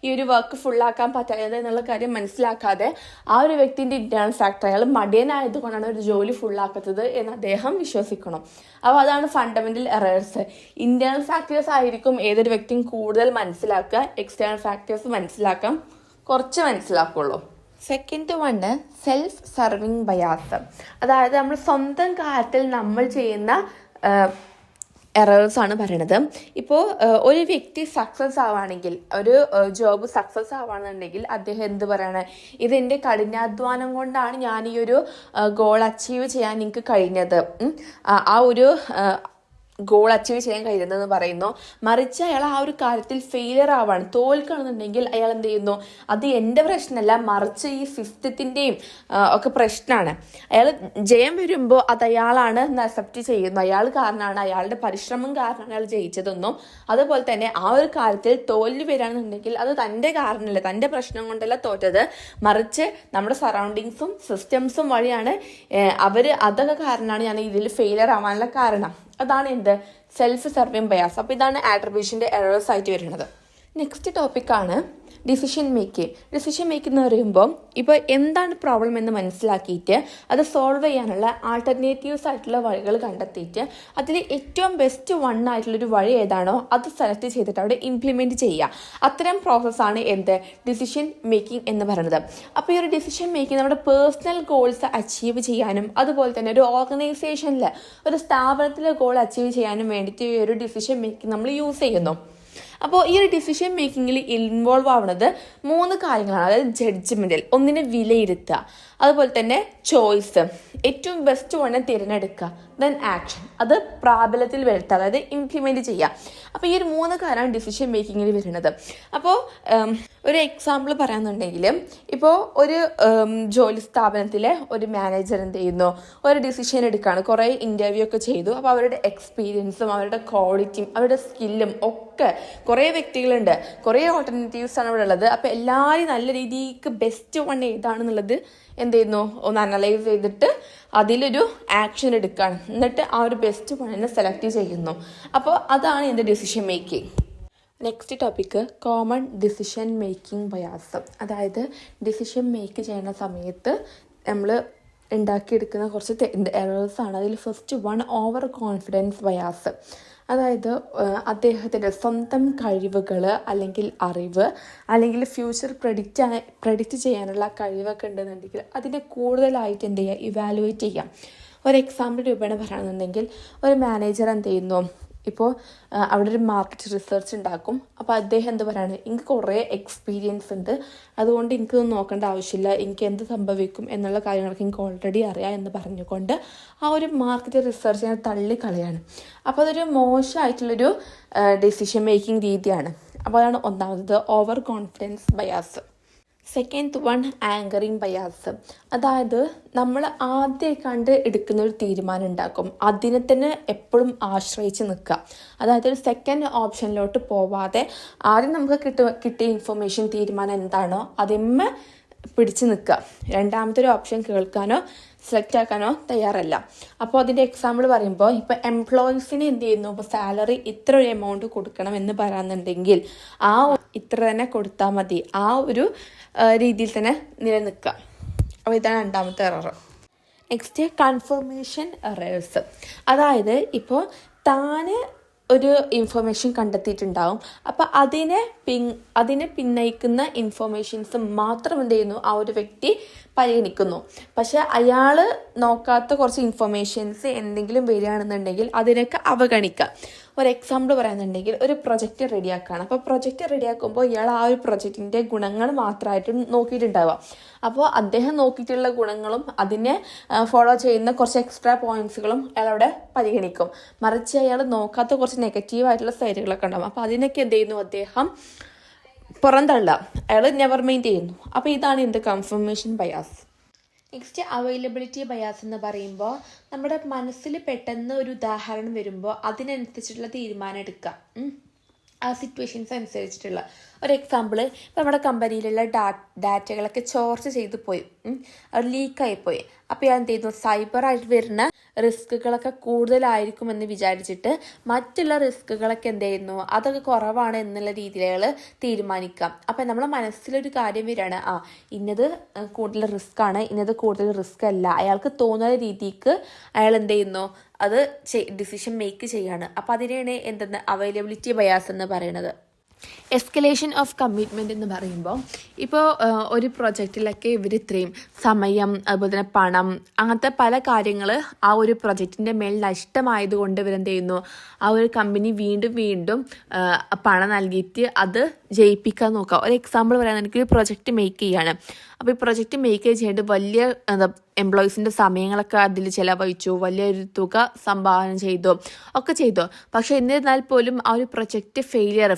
ഈ ഒരു വർക്ക് ഫുള്ളാക്കാൻ പറ്റാത്തത് എന്നുള്ള കാര്യം മനസ്സിലാക്കാതെ ആ ഒരു വ്യക്തിൻ്റെ ഇന്റേണൽ ഫാക്ടർ, അയാൾ മടിയനായതുകൊണ്ടാണ് ഒരു ജോലി ഫുള്ളാക്കാത്തത് എന്ന് അദ്ദേഹം വിശ്വസിക്കണം. അപ്പോൾ അതാണ് ഫണ്ടമെന്റൽ എറേഴ്സ്. ഇന്റേണൽ ഫാക്ടേഴ്സ് ആയിരിക്കും ഏതൊരു വ്യക്തിയും കൂടുതൽ മനസ്സിലാക്കുക, എക്സ്റ്റേണൽ ഫാക്ടേഴ്സ് കുറച്ച് മനസ്സിലാക്കുള്ളൂ. Second one self serving bias. അതായത് നമ്മൾ സ്വന്തം കാര്യത്തിൽ നമ്മൾ ചെയ്യുന്ന എറേഴ്സ് ആണ് പറയണത്. ഇപ്പോൾ ഒരു വ്യക്തി സക്സസ് ആവുകയാണെങ്കിൽ, ഒരു ജോബ് സക്സസ് ആവുകയാണെന്നുണ്ടെങ്കിൽ അദ്ദേഹം എന്ത് പറയണേ? ഇതെൻ്റെ കഠിനാധ്വാനം കൊണ്ടാണ് ഞാൻ ഈ ഒരു ഗോൾ അച്ചീവ് ചെയ്യാൻ എനിക്ക് കഴിഞ്ഞത്, ആ ഒരു ഗോൾ അച്ചീവ് ചെയ്യാൻ കഴിയുന്നതെന്ന് പറയുന്നു. മറിച്ച് അയാൾ ആ ഒരു കാര്യത്തിൽ ഫെയിലിയർ ആവാണ്, തോൽക്കുകയാണെന്നുണ്ടെങ്കിൽ അയാൾ എന്ത് ചെയ്യുന്നു? അത് എൻ്റെ പ്രശ്നമല്ല, മറിച്ച് ഈ സിസ്റ്റത്തിൻ്റെയും ഒക്കെ പ്രശ്നമാണ്. അയാൾ ജയം വരുമ്പോൾ അത് അയാളാണ് അക്സെപ്റ്റ് ചെയ്യുന്നു, അയാൾ കാരണമാണ്, അയാളുടെ പരിശ്രമം കാരണമാണ് അയാൾ ജയിച്ചതെന്നും. അതുപോലെ തന്നെ ആ ഒരു കാര്യത്തിൽ തോൽവി വരികയാണെന്നുണ്ടെങ്കിൽ അത് തൻ്റെ കാരണമല്ല, തൻ്റെ പ്രശ്നം കൊണ്ടല്ല തോറ്റത്, മറിച്ച് നമ്മുടെ സറൗണ്ടിങ്സും സിസ്റ്റംസും വഴിയാണ് അതൊക്കെ കാരണമാണ് ഞാൻ ഇതിൽ ഫെയിലിയർ ആവാനുള്ള കാരണം. അതാണ് സെൽഫ് സർവിങ് ബയാസ്. അപ്പോൾ ഇതാണ് ആട്രിബ്യൂഷൻ്റെ എറേഴ്സ് ആയിട്ട് വരുന്നത്. നെക്സ്റ്റ് ടോപ്പിക്കാണ് ഡിസിഷൻ മേക്കിംഗ് എന്ന് പറയുമ്പോൾ ഇപ്പോൾ എന്താണ് പ്രോബ്ലം എന്ന് മനസ്സിലാക്കിയിട്ട് അത് സോൾവ് ചെയ്യാനുള്ള ആൾട്ടർനേറ്റീവ്സ് ആയിട്ടുള്ള വഴികൾ കണ്ടെത്തിയിട്ട് അതിൽ ഏറ്റവും ബെസ്റ്റ് ആയിട്ടുള്ളൊരു വഴി ഏതാണോ അത് സെലക്ട് ചെയ്തിട്ട് അവിടെ ഇംപ്ലിമെൻറ്റ് ചെയ്യുക. അത്തരം പ്രോസസ്സാണ് ഡിസിഷൻ മേക്കിംഗ് എന്ന് പറയുന്നത്. അപ്പോൾ ഈ ഒരു ഡിസിഷൻ മേക്കിംഗ് നമ്മുടെ പേഴ്സണൽ ഗോൾസ് അച്ചീവ് ചെയ്യാനും അതുപോലെ തന്നെ ഒരു ഓർഗനൈസേഷനിൽ ഒരു സ്ഥാപനത്തിലെ ഗോൾ അച്ചീവ് ചെയ്യാനും വേണ്ടിയിട്ട് ഈ ഒരു ഡിസിഷൻ മേക്കിംഗ് നമ്മൾ യൂസ് ചെയ്യുന്നു. അപ്പോൾ ഈ ഒരു ഡിസിഷൻ മേക്കിങ്ങിൽ ഇൻവോൾവ് ആവുന്നത് 3 കാര്യങ്ങളാണ്. അതായത് ജഡ്ജ്മെൻറ്റിൽ ഒന്നിനെ വിലയിരുത്തുക, അതുപോലെ തന്നെ ചോയ്സ്, ഏറ്റവും ബെസ്റ്റ് തിരഞ്ഞെടുക്കുക, ദെൻ ആക്ഷൻ, അത് പ്രാബല്യത്തിൽ വരുത്തുക, അതായത് ഇംപ്ലിമെൻറ്റ് ചെയ്യുക. അപ്പോൾ ഈ ഒരു 3 കാര്യമാണ് ഡിസിഷൻ മേക്കിങ്ങിൽ വരുന്നത്. അപ്പോൾ ഒരു എക്സാമ്പിൾ പറയാമെന്നുണ്ടെങ്കിൽ ഇപ്പോൾ ഒരു ജോലി സ്ഥാപനത്തിലെ ഒരു മാനേജർ എന്ത് ചെയ്യുന്നു, ഒരു ഡിസിഷൻ എടുക്കുകയാണ്. കുറേ ഇൻ്റർവ്യൂ ഒക്കെ ചെയ്തു. അപ്പോൾ അവരുടെ എക്സ്പീരിയൻസും അവരുടെ ക്വാളിറ്റിയും അവരുടെ സ്കില്ലും ഒക്കെ കുറേ വ്യക്തികളുണ്ട്, കുറേ ഓൾട്ടർനേറ്റീവ്സ് ആണ് ഇവിടെ ഉള്ളത്. അപ്പോൾ എല്ലാവരും നല്ല രീതിക്ക് ബെസ്റ്റ് ഏതാണെന്നുള്ളത് എന്ത് ചെയ്യുന്നു, ഒന്ന് അനലൈസ് ചെയ്തിട്ട് അതിലൊരു ആക്ഷൻ എടുക്കുകയാണ്. എന്നിട്ട് ആ ഒരു ബെസ്റ്റ് സെലക്ട് ചെയ്യുന്നു. അപ്പോൾ അതാണ് decision making. Next topic common decision making bias. അതായത് ഡിസിഷൻ മേക്ക് ചെയ്യുന്ന സമയത്ത് നമ്മൾ ഉണ്ടാക്കിയെടുക്കുന്ന കുറച്ച് എറേഴ്സാണ്. അതിൽ ഫസ്റ്റ് ഓവർ കോൺഫിഡൻസ് ബയാസ്. അതായത് അദ്ദേഹത്തിൻ്റെ സ്വന്തം കഴിവുകൾ അല്ലെങ്കിൽ അറിവ് അല്ലെങ്കിൽ ഫ്യൂച്ചർ പ്രഡിക്റ്റ് ചെയ്യാനുള്ള കഴിവൊക്കെ ഉണ്ടെന്നുണ്ടെങ്കിൽ അതിനെ കൂടുതലായിട്ട് എന്ത് ചെയ്യുക, ഇവാലുവേറ്റ് ചെയ്യാം. ഒരു എക്സാമ്പിൾ രൂപേണ പറയുകയാണെന്നുണ്ടെങ്കിൽ ഒരു മാനേജർ എന്ത് ചെയ്യുന്നു, ഇപ്പോൾ അവിടെ ഒരു മാർക്കറ്റ് റിസർച്ച് ഉണ്ടാക്കും. അപ്പോൾ അദ്ദേഹം എന്ത് പറയുകയാണ്, എനിക്ക് കുറേ എക്സ്പീരിയൻസ് ഉണ്ട്, അതുകൊണ്ട് എനിക്കൊന്നും നോക്കേണ്ട ആവശ്യമില്ല, എനിക്ക് എന്ത് സംഭവിക്കും എന്നുള്ള കാര്യങ്ങളൊക്കെ എനിക്ക് ഓൾറെഡി അറിയാം എന്ന് പറഞ്ഞുകൊണ്ട് ആ ഒരു മാർക്കറ്റ് റിസർച്ചിനെ തള്ളിക്കളയാണ്. അപ്പോൾ അതൊരു മോശമായിട്ടുള്ളൊരു ഡിസിഷൻ മേക്കിംഗ് രീതിയാണ്. അപ്പോൾ അതാണ് ഒന്നാമത് over confidence bias. Second anchoring bias. അതായത് നമ്മൾ ആദ്യം എടുക്കുന്ന ഒരു തീരുമാനം ഉണ്ടാക്കും, അതിനെ തന്നെ എപ്പോഴും ആശ്രയിച്ച് നിൽക്കുക. അതായത് ഒരു സെക്കൻഡ് ഓപ്ഷനിലോട്ട് പോവാതെ ആദ്യം നമുക്ക് കിട്ടിയ ഇൻഫർമേഷൻ തീരുമാനം എന്താണോ അതിന്മേ പിടിച്ച് നിൽക്കുക. രണ്ടാമത്തെ ഒരു ഓപ്ഷൻ കേൾക്കാനോ സെലക്ട് ആക്കാനോ തയ്യാറല്ല. അപ്പോൾ അതിൻ്റെ എക്സാമ്പിൾ പറയുമ്പോൾ ഇപ്പോൾ എംപ്ലോയീസിന് എന്ത് ചെയ്യുന്നു, ഇപ്പോൾ സാലറി ഇത്ര ഒരു എമൗണ്ട് കൊടുക്കണം എന്ന് പറയാമെന്നുണ്ടെങ്കിൽ ആ ഇത്ര തന്നെ കൊടുത്താൽ മതി, ആ ഒരു രീതിയിൽ തന്നെ നിലനിൽക്കുക. അപ്പോൾ ഇതാണ് രണ്ടാമത്തെ എറർ. Next confirmation errors. അതായത് ഇപ്പോൾ താന് ഒരു ഇൻഫർമേഷൻ കണ്ടെത്തിയിട്ടുണ്ടാവും. അപ്പോൾ അതിനെ പിന്നയിക്കുന്ന ഇൻഫർമേഷൻസ് മാത്രം എന്ത് ചെയ്യുന്നു, ആ ഒരു വ്യക്തി പരിഗണിക്കുന്നു. പക്ഷെ അയാൾ നോക്കാത്ത കുറച്ച് ഇൻഫർമേഷൻസ് എന്തെങ്കിലും വരികയാണെന്നുണ്ടെങ്കിൽ അതിനൊക്കെ അവഗണിക്കാം. ഒരു എക്സാമ്പിൾ പറയുന്നുണ്ടെങ്കിൽ ഒരു പ്രൊജക്റ്റ് റെഡിയാക്കുകയാണ്. അപ്പോൾ പ്രൊജക്റ്റ് റെഡിയാക്കുമ്പോൾ ഇയാൾ ആ ഒരു പ്രൊജക്റ്റിൻ്റെ ഗുണങ്ങൾ മാത്രമായിട്ട് നോക്കിയിട്ടുണ്ടാവുക. അപ്പോൾ അദ്ദേഹം നോക്കിയിട്ടുള്ള ഗുണങ്ങളും അതിനെ ഫോളോ ചെയ്യുന്ന കുറച്ച് എക്സ്ട്രാ പോയിന്റ്സുകളും അയാൾ അവിടെ പരിഗണിക്കും. മറിച്ച് അയാൾ നോക്കാത്ത കുറച്ച് നെഗറ്റീവായിട്ടുള്ള സൈഡുകളൊക്കെ ഉണ്ടാകും. അപ്പോൾ അതിനൊക്കെ എന്ത് ചെയ്യുന്നു, അദ്ദേഹം പുറന്തള്ള, അയാൾ നെവർ മൈൻഡ് ചെയ്യുന്നു. അപ്പോൾ ഇതാണ് confirmation bias. Next availability bias എന്ന് പറയുമ്പോൾ നമ്മുടെ മനസ്സിൽ പെട്ടെന്ന് ഒരു ഉദാഹരണം വരുമ്പോൾ അതിനനുസരിച്ചിട്ടുള്ള തീരുമാനം എടുക്കുക. ആ സിറ്റുവേഷൻസ് അനുസരിച്ചിട്ടുള്ള ഒരു എക്സാമ്പിൾ, ഇപ്പോൾ നമ്മുടെ കമ്പനിയിലുള്ള ഡാറ്റകളൊക്കെ ചോർച്ച ചെയ്ത് പോയി, അത് ലീക്കായിപ്പോയി. അപ്പോൾ ഞാൻ എന്ത് ചെയ്യുന്നു, സൈബറായിട്ട് വരുന്ന റിസ്കുകളൊക്കെ കൂടുതലായിരിക്കുമെന്ന് വിചാരിച്ചിട്ട് മറ്റുള്ള റിസ്കുകളൊക്കെ എന്ത് ചെയ്യുന്നു, അതൊക്കെ കുറവാണ് എന്നുള്ള രീതിയിൽ തീരുമാനിക്കാം. അപ്പം നമ്മളെ മനസ്സിലൊരു കാര്യം വരികയാണ്, ഇന്നത് കൂടുതൽ റിസ്ക് ആണ്, ഇന്നത് കൂടുതൽ റിസ്ക് അല്ല, അയാൾക്ക് തോന്നുന്ന രീതിക്ക് അയാൾ എന്ത് ചെയ്യുന്നു, അത് ഡിസിഷൻ മേക്ക് ചെയ്യാണ്. അപ്പോൾ അതിനെയാണ് അവൈലബിലിറ്റി ബയാസ് എന്ന് പറയുന്നത്. എസ്കലേഷൻ ഓഫ് കമ്മിറ്റ്മെൻറ്റ് എന്ന് പറയുമ്പോൾ ഇപ്പോൾ ഒരു പ്രൊജക്റ്റിലൊക്കെ ഇവർ ഇത്രയും സമയം, അതുപോലെ തന്നെ പണം, അങ്ങനത്തെ പല കാര്യങ്ങൾ ആ ഒരു പ്രൊജക്റ്റിൻ്റെ മേൽ നഷ്ടമായതുകൊണ്ട് ഇവരെന്ത് ചെയ്യുന്നു, ആ ഒരു കമ്പനി വീണ്ടും പണം നൽകിയിട്ട് അത് ജയിപ്പിക്കാൻ നോക്കാം. ഒരു എക്സാമ്പിൾ പറയുകയാണെങ്കിൽ ഒരു പ്രൊജക്റ്റ് മേക്ക് ചെയ്യാണ്. അപ്പോൾ ഈ പ്രൊജക്റ്റ് മേക്ക് ചെയ്യേണ്ട വലിയ എംപ്ലോയീസിൻ്റെ സമയങ്ങളൊക്കെ അതിൽ ചിലവഴിച്ചു, വലിയൊരു തുക സംഭാവന ഒക്കെ ചെയ്തു. പക്ഷേ എന്നിരുന്നാൽ പോലും ആ ഒരു പ്രൊജക്റ്റ് ഫെയിലിയർ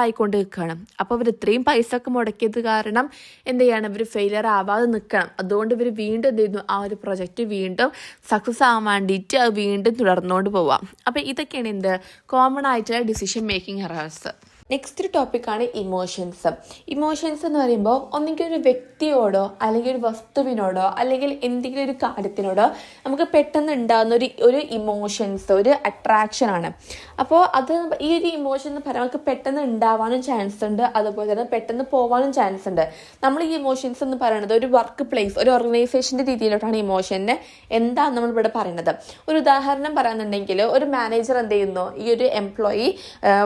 ആയിക്കൊണ്ട് നിൽക്കുകയാണ്. അപ്പോൾ ഇവർ ഇത്രയും പൈസ ഒക്കെ മുടക്കിയത് കാരണം എന്ത് ചെയ്യണം, ഇവർ ഫെയിലിയർ ആവാതെ നിൽക്കണം. അതുകൊണ്ട് ഇവർ വീണ്ടും എന്ത് ചെയ്യുന്നു, ആ ഒരു പ്രൊജക്റ്റ് വീണ്ടും സക്സസ് ആവാൻ വേണ്ടിയിട്ട് അത് വീണ്ടും തുടർന്നുകൊണ്ട് പോവാം. അപ്പോൾ ഇതൊക്കെയാണ് കോമൺ ആയിട്ടുള്ള ഡിസിഷൻ മേക്കിംഗ് എറേഴ്സ്. നെക്സ്റ്റ് ടോപ്പിക്കാണ് ഇമോഷൻസ്. ഇമോഷൻസ് എന്ന് പറയുമ്പോൾ ഒന്നെങ്കിൽ ഒരു വ്യക്തിയോടോ അല്ലെങ്കിൽ ഒരു വസ്തുവിനോടോ അല്ലെങ്കിൽ എന്തെങ്കിലും ഒരു കാര്യത്തിനോടോ നമുക്ക് പെട്ടെന്ന് ഉണ്ടാകുന്ന ഒരു ഇമോഷൻസ്, ഒരു അട്രാക്ഷനാണ്. അപ്പോൾ അത് ഈ ഒരു ഇമോഷൻ എന്ന് പറയുമ്പോൾ നമുക്ക് പെട്ടെന്ന് ഉണ്ടാവാനും ചാൻസ് ഉണ്ട്, അതുപോലെ തന്നെ പെട്ടെന്ന് പോകാനും ചാൻസ് ഉണ്ട്. നമ്മൾ ഈ ഇമോഷൻസ് എന്ന് പറയുന്നത് ഒരു വർക്ക് പ്ലേസ്, ഒരു ഓർഗനൈസേഷൻ്റെ രീതിയിലോട്ടാണ് ഇമോഷനെ എന്താണ് നമ്മളിവിടെ പറയുന്നത്. ഒരു ഉദാഹരണം പറയുന്നുണ്ടെങ്കിൽ ഒരു മാനേജർ എന്ത് ചെയ്യുന്നു, ഈ ഒരു എംപ്ലോയി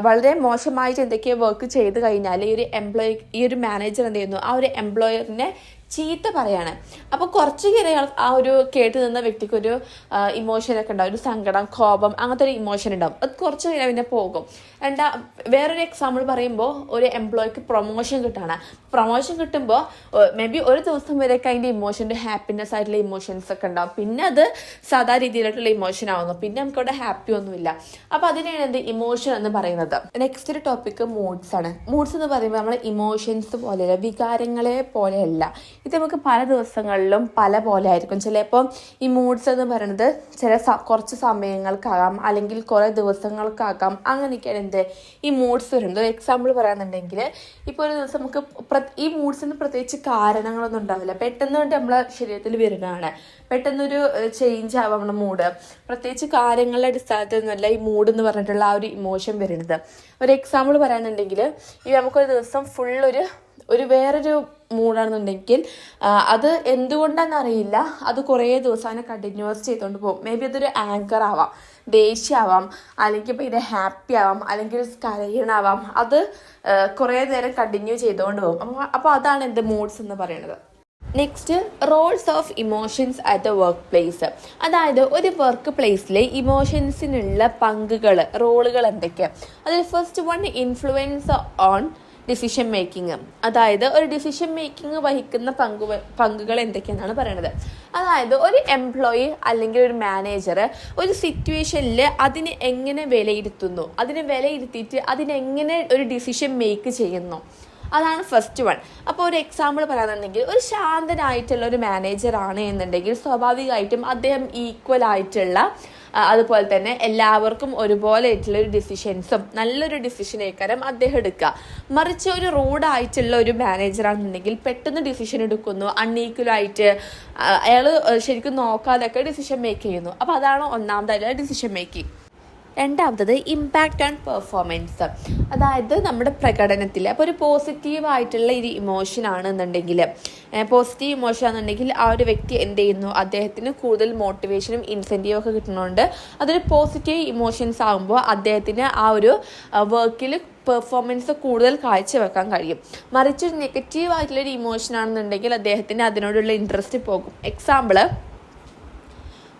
വളരെ മോശമായിട്ട് എന്തൊക്കെയോ വർക്ക് ചെയ്ത് കഴിഞ്ഞാൽ ഈ ഒരു മാനേജർ എന്ത് ചെയ്യുന്നു, ആ ഒരു എംപ്ലോയറിനെ ചീത്ത പറയാണ്. അപ്പോൾ കുറച്ച് നേരം ആ ഒരു കേട്ട് നിന്ന വ്യക്തിക്ക് ഒരു ഇമോഷനൊക്കെ ഉണ്ടാവും, ഒരു സങ്കടം, കോപം, അങ്ങനത്തെ ഒരു ഇമോഷൻ ഉണ്ടാവും. അത് കുറച്ച് നേരം പിന്നെ പോകും. വേറൊരു എക്സാമ്പിൾ പറയുമ്പോൾ ഒരു എംപ്ലോയിക്ക് പ്രൊമോഷൻ കിട്ടുകയാണ്. പ്രൊമോഷൻ കിട്ടുമ്പോൾ മേ ബി ഒരു ദിവസം വരെയൊക്കെ അതിൻ്റെ ഇമോഷൻ്റെ ഹാപ്പിനെസ് ആയിട്ടുള്ള ഇമോഷൻസ് ഒക്കെ ഉണ്ടാവും. പിന്നെ അത് സാധാ രീതിയിലായിട്ടുള്ള ഇമോഷൻ ആവുന്നു, പിന്നെ നമുക്കവിടെ ഹാപ്പി ഒന്നുമില്ല. അപ്പോൾ അതിനെയാണ് ഇമോഷൻ എന്ന് പറയുന്നത്. നെക്സ്റ്റ് ഒരു ടോപ്പിക്ക് മൂഡ്സ് ആണ്. മൂഡ്സ് എന്ന് പറയുമ്പോൾ നമ്മൾ ഇമോഷൻസ് പോലെയല്ല, വികാരങ്ങളെ പോലെയല്ല. ഇത് നമുക്ക് പല ദിവസങ്ങളിലും പല പോലെ ആയിരിക്കും. ചിലപ്പോൾ ഈ മൂഡ്സ് എന്ന് പറയുന്നത് കുറച്ച് സമയങ്ങൾക്കാകാം, അല്ലെങ്കിൽ കുറേ ദിവസങ്ങൾക്കാകാം. അങ്ങനെയൊക്കെയാണ് ഈ മൂഡ്സ് വരുന്നത്. ഒരു എക്സാമ്പിൾ പറയാന്നുണ്ടെങ്കിൽ, ഇപ്പോൾ ഒരു ദിവസം നമുക്ക് ഈ മൂഡ്സിന് പ്രത്യേകിച്ച് കാരണങ്ങളൊന്നും ഉണ്ടാവില്ല, പെട്ടെന്ന് നമ്മളെ ശരീരത്തിൽ വരുന്നതാണ്. പെട്ടെന്നൊരു ചേഞ്ച് ആവാം നമ്മുടെ മൂഡ്. പ്രത്യേകിച്ച് കാര്യങ്ങളുടെ അടിസ്ഥാനത്തിൽ നിന്നല്ല ഈ മൂഡ് എന്ന് പറഞ്ഞിട്ടുള്ള ആ ഒരു ഇമോഷൻ വരുന്നത്. ഒരു എക്സാമ്പിൾ പറയാനുണ്ടെങ്കിൽ, ഈ നമുക്കൊരു ദിവസം ഫുൾ ഒരു വേറൊരു മൂഡാണെന്നുണ്ടെങ്കിൽ അത് എന്തുകൊണ്ടാണെന്നറിയില്ല, അത് കുറേ ദിവസം അതിനെ കണ്ടിന്യൂസ് ചെയ്തുകൊണ്ട് പോകും. മേ ബി അതൊരു ആങ്കർ ആവാം, ദേഷ്യമാവാം, അല്ലെങ്കിൽ ഭയങ്കര ഹാപ്പി ആവാം, അല്ലെങ്കിൽ കരയണാവാം. അത് കുറേ നേരം കണ്ടിന്യൂ ചെയ്തുകൊണ്ട് പോകും. അപ്പോൾ അതാണ് മൂഡ്സ് എന്ന് പറയുന്നത്. Next, Rolls of emotions at the work place. അതായത് ഒരു വർക്ക് പ്ലേസിലെ ഇമോഷൻസിനുള്ള റോളുകൾ എന്തൊക്കെയാണ്. അതിൽ first one, influence on decision making. അതായത് ഒരു ഡിസിഷൻ മേക്കിംഗ് വഹിക്കുന്ന പങ്കുകൾ എന്തൊക്കെയാണെന്നാണ് പറയുന്നത്. അതായത് ഒരു എംപ്ലോയി അല്ലെങ്കിൽ ഒരു മാനേജർ ഒരു സിറ്റുവേഷനിൽ അതിനെ എങ്ങനെ വിലയിരുത്തുന്നു, അതിനെ വിലയിരുത്തിയിട്ട് അതിനെങ്ങനെ ഒരു ഡിസിഷൻ മേക്ക് ചെയ്യുന്നു, അതാണ് ഫസ്റ്റ് വൺ. അപ്പോൾ ഒരു എക്സാമ്പിൾ പറയാന്നുണ്ടെങ്കിൽ, ഒരു ശാന്തനായിട്ടുള്ള ഒരു മാനേജർ ആണ് എന്നുണ്ടെങ്കിൽ സ്വാഭാവികമായിട്ടും അദ്ദേഹം ഈക്വൽ ആയിട്ടുള്ള, അതുപോലെ തന്നെ എല്ലാവർക്കും ഒരുപോലെ ആയിട്ടുള്ള ഒരു ഡിസിഷൻസും നല്ലൊരു ഡിസിഷനേക്കാരം അദ്ദേഹം എടുക്കുക. മറിച്ച് ഒരു റൂഡായിട്ടുള്ള ഒരു മാനേജറാണെന്നുണ്ടെങ്കിൽ പെട്ടെന്ന് ഡിസിഷൻ എടുക്കുന്നു, അൺഈക്വലായിട്ട് അയാൾ ശരിക്കും നോക്കാതൊക്കെ ഡിസിഷൻ മേക്ക് ചെയ്യുന്നു. അപ്പോൾ അതാണ് ഒന്നാമതായിട്ടുള്ള ഡിസിഷൻ മേക്കിംഗ്. രണ്ടാമത്തത്, ഇമ്പാക്റ്റ് ഓൺ പെർഫോമൻസ്. അതായത് നമ്മുടെ പ്രകടനത്തിൽ. അപ്പോൾ ഒരു പോസിറ്റീവായിട്ടുള്ള ഒരു ഇമോഷൻ ആണെന്നുണ്ടെങ്കിൽ, പോസിറ്റീവ് ഇമോഷൻ ആണെന്നുണ്ടെങ്കിൽ ആ ഒരു വ്യക്തി എന്ത് ചെയ്യുന്നു, അദ്ദേഹത്തിന് കൂടുതൽ മോട്ടിവേഷനും ഇൻസെൻറ്റീവും ഒക്കെ കിട്ടുന്നുണ്ട്. അതൊരു പോസിറ്റീവ് ഇമോഷൻസ് ആകുമ്പോൾ അദ്ദേഹത്തിന് ആ ഒരു വർക്കിൽ പെർഫോമൻസ് കൂടുതൽ കാഴ്ചവെക്കാൻ കഴിയും. മറിച്ച് നെഗറ്റീവ് ആയിട്ടുള്ളൊരു ഇമോഷൻ ആണെന്നുണ്ടെങ്കിൽ അദ്ദേഹത്തിന് അതിനോടുള്ള ഇൻട്രസ്റ്റ് പോകും. എക്സാമ്പിൾ,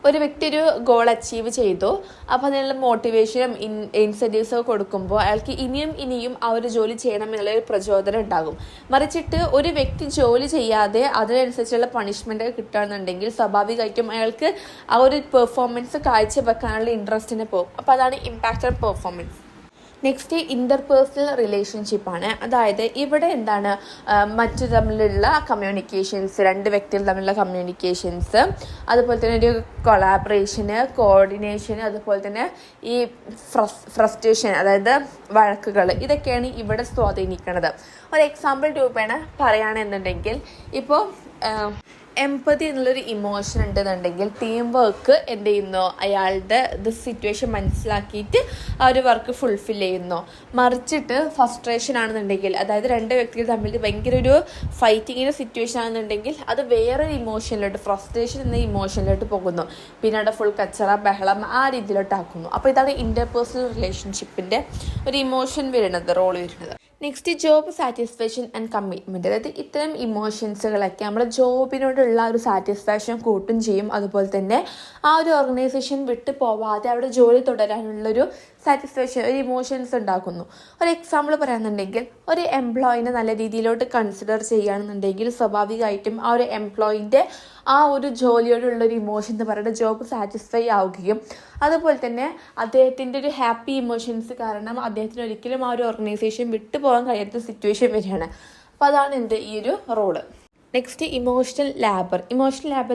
ഒരു വ്യക്തി ഒരു ഗോൾ അച്ചീവ് ചെയ്തു, അപ്പോൾ അതിനുള്ള മോട്ടിവേഷനും ഇൻസെൻറ്റീവ്സും ഒക്കെ കൊടുക്കുമ്പോൾ അയാൾക്ക് ഇനിയും ആ ഒരു ജോലി ചെയ്യണം എന്നുള്ളൊരു പ്രചോദനം ഉണ്ടാകും. മറിച്ചിട്ട് ഒരു വ്യക്തി ജോലി ചെയ്യാതെ അതിനനുസരിച്ചുള്ള പണിഷ്മെൻ്റ് കിട്ടുകയാണെന്നുണ്ടെങ്കിൽ സ്വാഭാവികമായിട്ടും അയാൾക്ക് ആ ഒരു പെർഫോമൻസ് കാഴ്ചവെക്കാനുള്ള ഇൻട്രസ്റ്റിന് പോകും. അപ്പോൾ അതാണ് impact on performance. Next, interpersonal റിലേഷൻഷിപ്പാണ്. അതായത് ഇവിടെ എന്താണ്, മറ്റു തമ്മിലുള്ള കമ്മ്യൂണിക്കേഷൻസ്, രണ്ട് വ്യക്തികൾ തമ്മിലുള്ള കമ്മ്യൂണിക്കേഷൻസ്, അതുപോലെ തന്നെ ഒരു കൊളാബറേഷന്, കോർഡിനേഷന്, അതുപോലെ തന്നെ ഈ ഫ്രസ്ട്രേഷൻ, അതായത് വഴക്കുകൾ, ഇതൊക്കെയാണ് ഇവിടെ സ്വാധീനിക്കുന്നത്. ഒരു എക്സാമ്പിൾ രൂപേണ പറയുകയാണെന്നുണ്ടെങ്കിൽ, ഇപ്പോൾ എംപതി എന്നുള്ളൊരു ഇമോഷൻ ഉണ്ടെന്നുണ്ടെങ്കിൽ ടീം വർക്ക് എന്ത് ചെയ്യുന്നു, അയാളുടെ സിറ്റുവേഷൻ മനസ്സിലാക്കിയിട്ട് ആ ഒരു വർക്ക് ഫുൾഫിൽ ചെയ്യുന്നു. മറിച്ചിട്ട് ഫ്രസ്ട്രേഷൻ ആണെന്നുണ്ടെങ്കിൽ, അതായത് രണ്ട് വ്യക്തികൾ തമ്മിൽ ഭയങ്കര ഒരു ഫൈറ്റിങ്ങിൻ്റെ സിറ്റുവേഷൻ ആണെന്നുണ്ടെങ്കിൽ അത് വേറൊരു ഇമോഷനിലോട്ട്, ഫ്രസ്ട്രേഷൻ എന്ന ഇമോഷനിലോട്ട് പോകുന്നു. പിന്നെ അവിടെ ഫുൾ കച്ചറ, ബഹളം ആ രീതിയിലോട്ടാക്കുന്നു. അപ്പോൾ ഇതാണ് ഇൻ്റർപേഴ്സണൽ റിലേഷൻഷിപ്പിൻ്റെ ഒരു ഇമോഷൻ വരുന്നത്, റോൾ വരുന്നത്. Next, job satisfaction and commitment. അതായത് ഇത്തരം ഇമോഷൻസുകളൊക്കെ നമ്മുടെ ജോബിനോടുള്ള ഒരു സാറ്റിസ്ഫാക്ഷൻ കൂട്ടും ചെയ്യും. അതുപോലെ തന്നെ ആ ഒരു ഓർഗനൈസേഷൻ വിട്ടു പോവാതെ അവിടെ ജോലി തുടരാനുള്ളൊരു സാറ്റിസ്ഫാക്ഷൻ, ഒരു ഇമോഷൻസ് ഉണ്ടാക്കുന്നു. ഒരു എക്സാമ്പിൾ പറയാന്നുണ്ടെങ്കിൽ, ഒരു എംപ്ലോയിനെ നല്ല രീതിയിലോട്ട് കൺസിഡർ ചെയ്യുകയാണെന്നുണ്ടെങ്കിൽ സ്വാഭാവികമായിട്ടും ആ ഒരു എംപ്ലോയിൻ്റെ ആ ഒരു ജോലിയോടുള്ളൊരു ഇമോഷൻ എന്ന് പറയുന്നത് ജോബ് സാറ്റിസ്ഫൈ ആവുകയും, അതുപോലെ തന്നെ അദ്ദേഹത്തിൻ്റെ ഒരു ഹാപ്പി ഇമോഷൻസ് കാരണം അദ്ദേഹത്തിന് ഒരിക്കലും ആ ഒരു ഓർഗനൈസേഷൻ വിട്ടു പോകാൻ കഴിയാത്ത സിറ്റുവേഷൻ വരികയാണ്. അപ്പോൾ അതാണ് ഈ ഒരു റോള്. നെക്സ്റ്റ് ഇമോഷണൽ ലാബർ